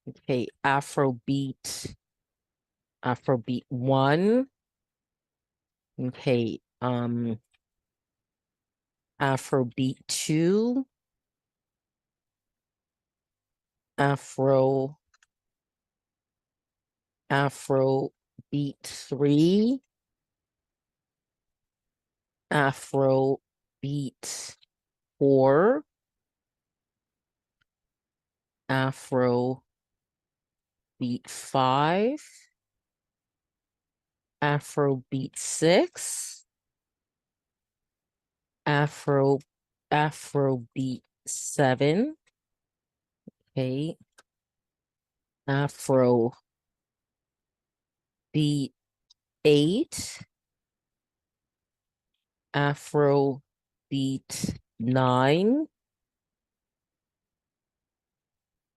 okay, Afrobeat 1. Okay, Afrobeat 2. Afrobeat 3. Afrobeat 4. Afrobeat 5. Afrobeat 6. Afrobeat 7. Okay. Afrobeat 8. Afrobeat 9.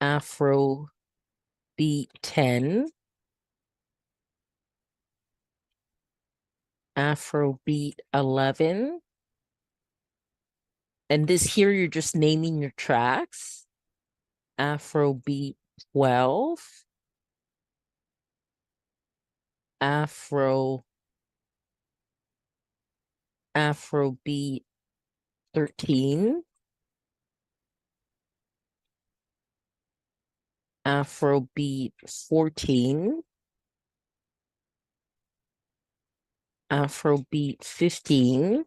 Afrobeat 10. Afrobeat 11. And this here, you're just naming your tracks. Afrobeat 12, Afrobeat 13, Afrobeat 14, Afrobeat 15,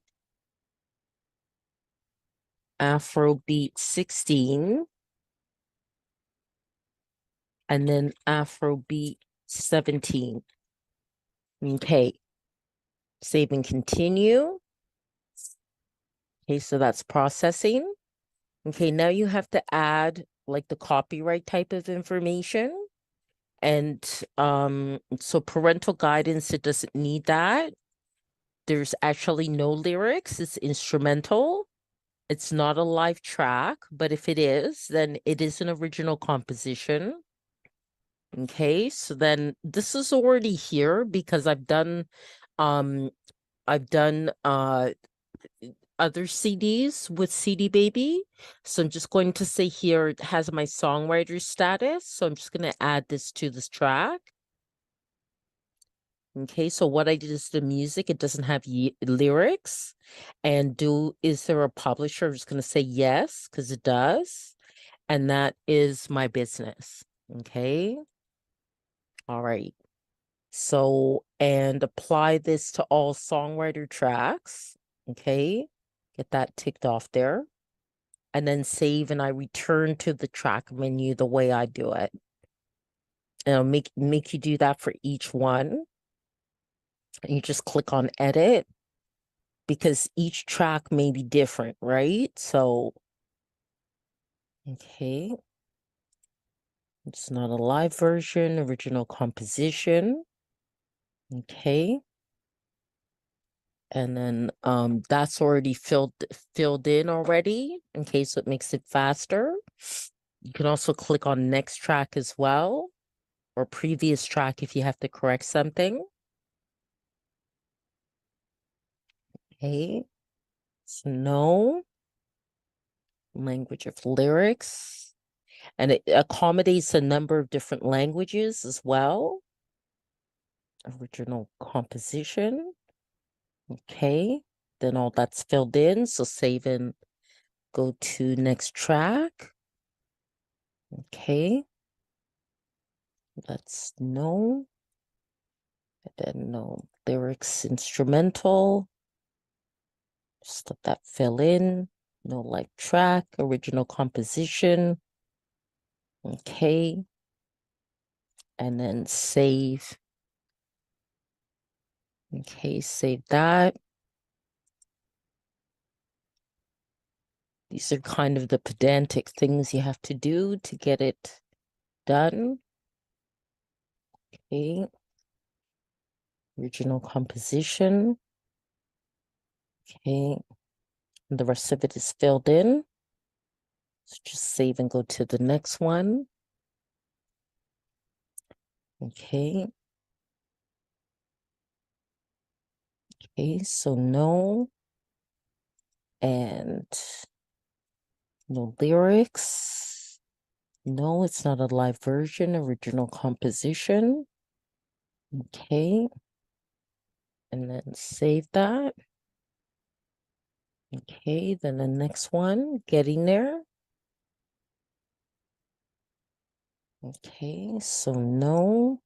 Afrobeat 16, and then Afrobeat 17. Okay, save and continue. Okay, so that's processing. Okay, now you have to add like the copyright type of information. And so parental guidance, it doesn't need that. There's actually no lyrics, it's instrumental. It's not a live track, but if it is, then it is an original composition. Okay, so then this is already here because I've done other CDs with CD Baby. So I'm just going to say here it has my songwriter status. So I'm just going to add this to this track. Okay, so what I did is the music, it doesn't have lyrics. And is there a publisher? I'm just going to say yes, because it does. And that is my business. Okay. All right. So, and apply this to all songwriter tracks. Okay. Get that ticked off there. And then save, and I return to the track menu the way I do it. And I'll make you do that for each one. And you just click on edit because each track may be different, right? So, okay. It's not a live version, original composition. Okay. And then that's already filled in already. Okay, so it makes it faster. You can also click on next track as well, or previous track if you have to correct something. Okay, so no language of lyrics, and it accommodates a number of different languages as well. Original composition. Okay, then all that's filled in, so save and go to next track. Okay, that's no, and then no lyrics, instrumental. Just let that fill in. No live track, original composition. Okay, and then save. Okay, save that. These are kind of the pedantic things you have to do to get it done. Okay. Original composition. Okay. And the rest of it is filled in. So just save and go to the next one. Okay. Okay, so no. And no lyrics. No, it's not a live version, original composition. Okay. And then save that. Okay, then the next one, getting there. Okay, so no.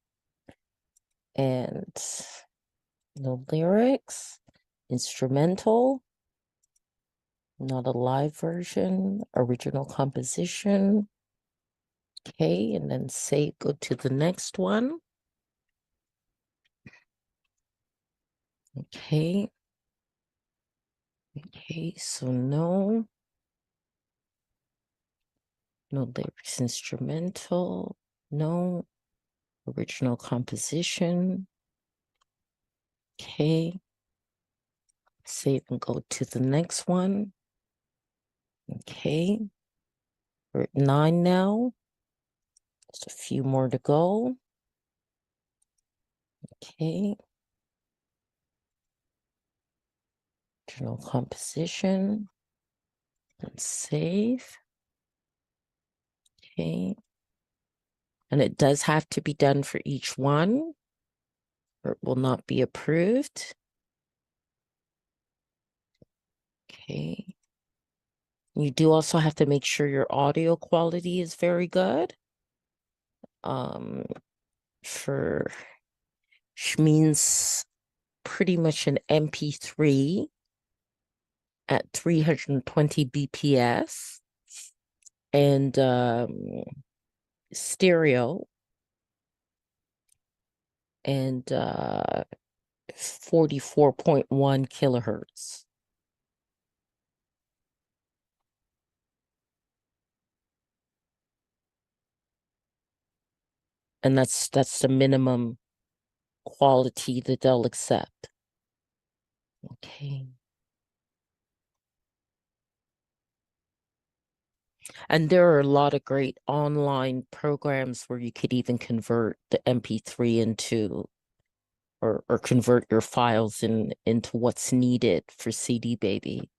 And no lyrics. Instrumental. Not a live version. Original composition. Okay, and then say go to the next one. Okay. Okay, so no. No lyrics, instrumental. No. Original composition. Okay. Save and go to the next one. Okay. We're at 9 now. Just a few more to go. Okay. Original composition. And save. Okay. And it does have to be done for each one, or it will not be approved. Okay. You do also have to make sure your audio quality is very good. For which means pretty much an MP3 at 320 BPS and stereo and 44.1 kilohertz. And that's the minimum quality that they'll accept. Okay. And there are a lot of great online programs where you could even convert the MP3 into or convert your files into what's needed for CD Baby.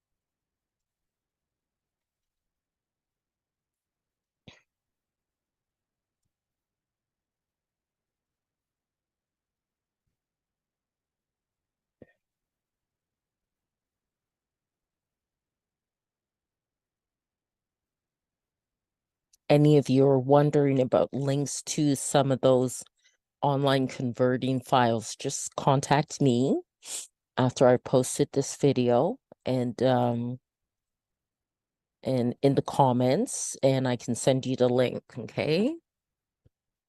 Any of you are wondering about links to some of those online converting files, just contact me after I posted this video and in the comments, and I can send you the link, okay?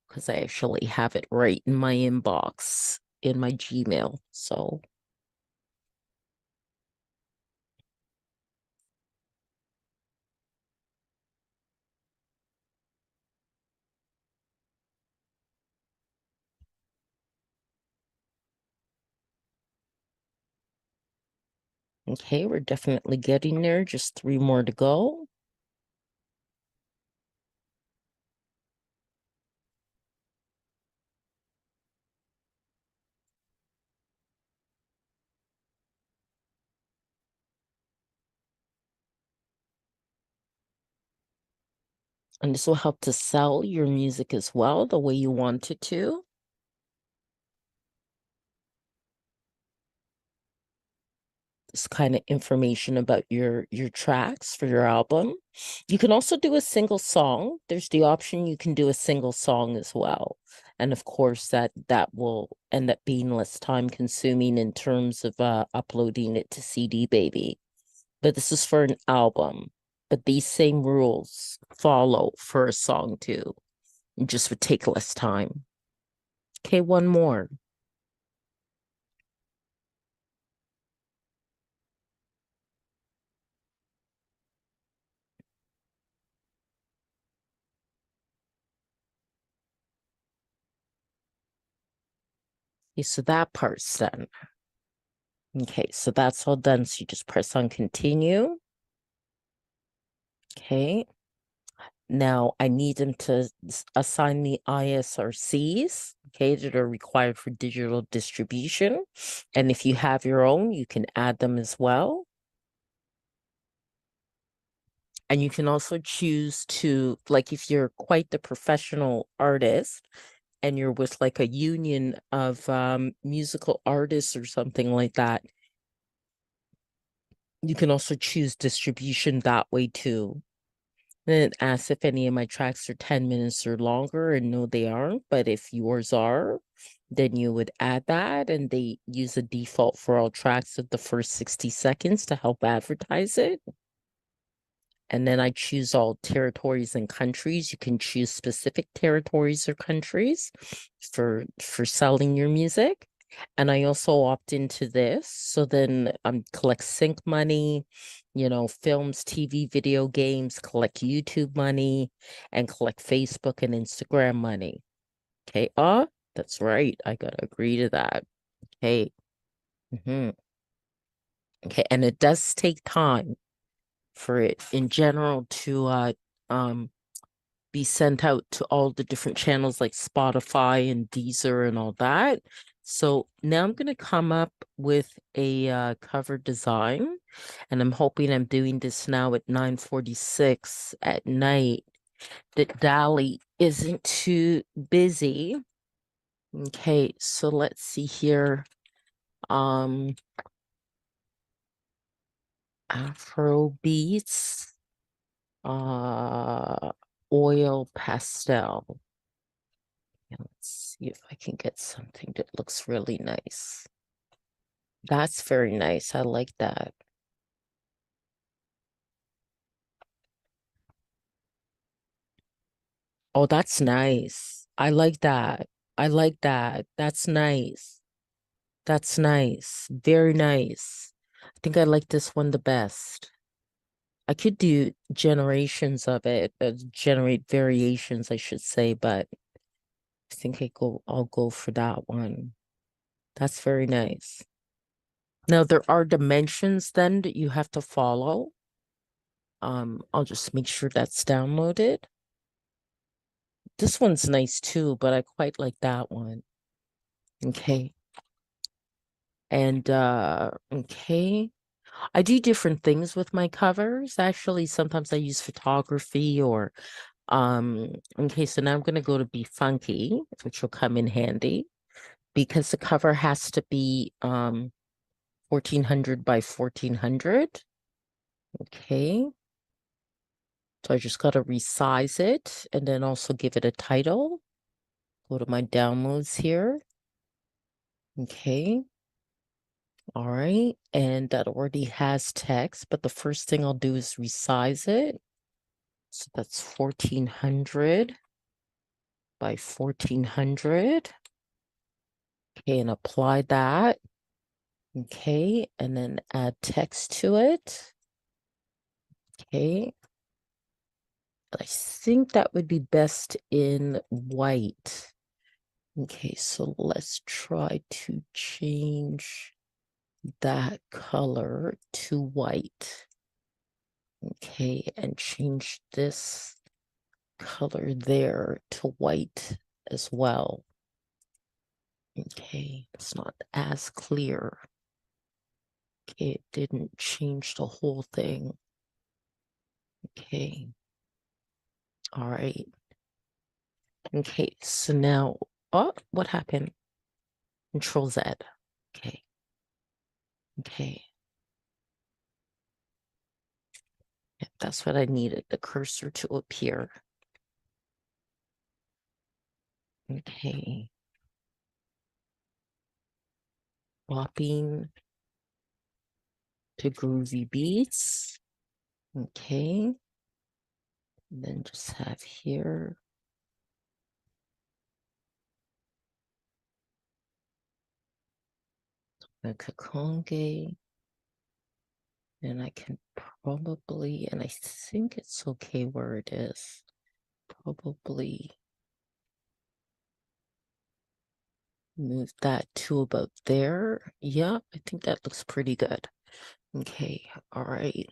Because I actually have it right in my inbox in my Gmail. So okay, we're definitely getting there. Just 3 more to go. And this will help to sell your music as well, the way you want it to. This kind of information about your tracks for your album. You can also do a single song. There's the option you can do a single song as well. And of course that will end up being less time consuming in terms of uploading it to CD Baby. But this is for an album. But these same rules follow for a song too. It just would take less time. Okay, one more. Okay, so that part's done. Okay, so that's all done. So you just press on continue. Okay. Now I need them to assign the ISRCs, okay, that are required for digital distribution. And if you have your own, you can add them as well. And you can also choose to, like, if you're quite the professional artist and you're with like a union of musical artists or something like that, you can also choose distribution that way too. Then it asks if any of my tracks are 10 minutes or longer, and no, they aren't. But if yours are, then you would add that, and they use a default for all tracks of the first 60 seconds to help advertise it. And then I choose all territories and countries. You can choose specific territories or countries for selling your music. And I also opt into this. So then collect sync money, you know, films, TV, video games, collect YouTube money, and collect Facebook and Instagram money. Okay. That's right. I gotta agree to that. Okay. Okay. And it does take time for it in general to be sent out to all the different channels like Spotify and Deezer and all that. So now I'm going to come up with a cover design, and I'm hoping I'm doing this now at 9:46 at night that Dolly isn't too busy. Okay, so let's see here. Afro beats, oil pastel. Let's see if I can get something that looks really nice. That's very nice. I like that. Oh, that's nice. I like that. I like that. That's nice. That's nice. Very nice. I think I like this one the best. I could do generations of it, generate variations, I should say, but I think I'll go for that one. That's very nice. Now there are dimensions then that you have to follow. I'll just make sure that's downloaded. This one's nice too, but I quite like that one. Okay. And okay. I do different things with my covers. Actually, sometimes I use photography or okay, so now I'm gonna go to Be Funky, which will come in handy because the cover has to be 1400 by 1400. Okay. So I just gotta resize it and then also give it a title. Go to my downloads here. Okay. All right. And that already has text, but the first thing I'll do is resize it. So that's 1400 by 1400. Okay, and apply that. Okay, and then add text to it. Okay. I think that would be best in white. Okay, so let's try to change that color to white. Okay, and change this color there to white as well. Okay, it's not as clear. Okay, it didn't change the whole thing. Okay. All right. Okay, so now, oh, what happened? Control Z. Okay. Okay. Yep, that's what I needed, the cursor to appear. Okay. Swapping to groovy beats. Okay. And then just have here. Donna Kakonge. And I can probably, and I think it's okay where it is. Probably move that to about there. Yeah, I think that looks pretty good. Okay, all right.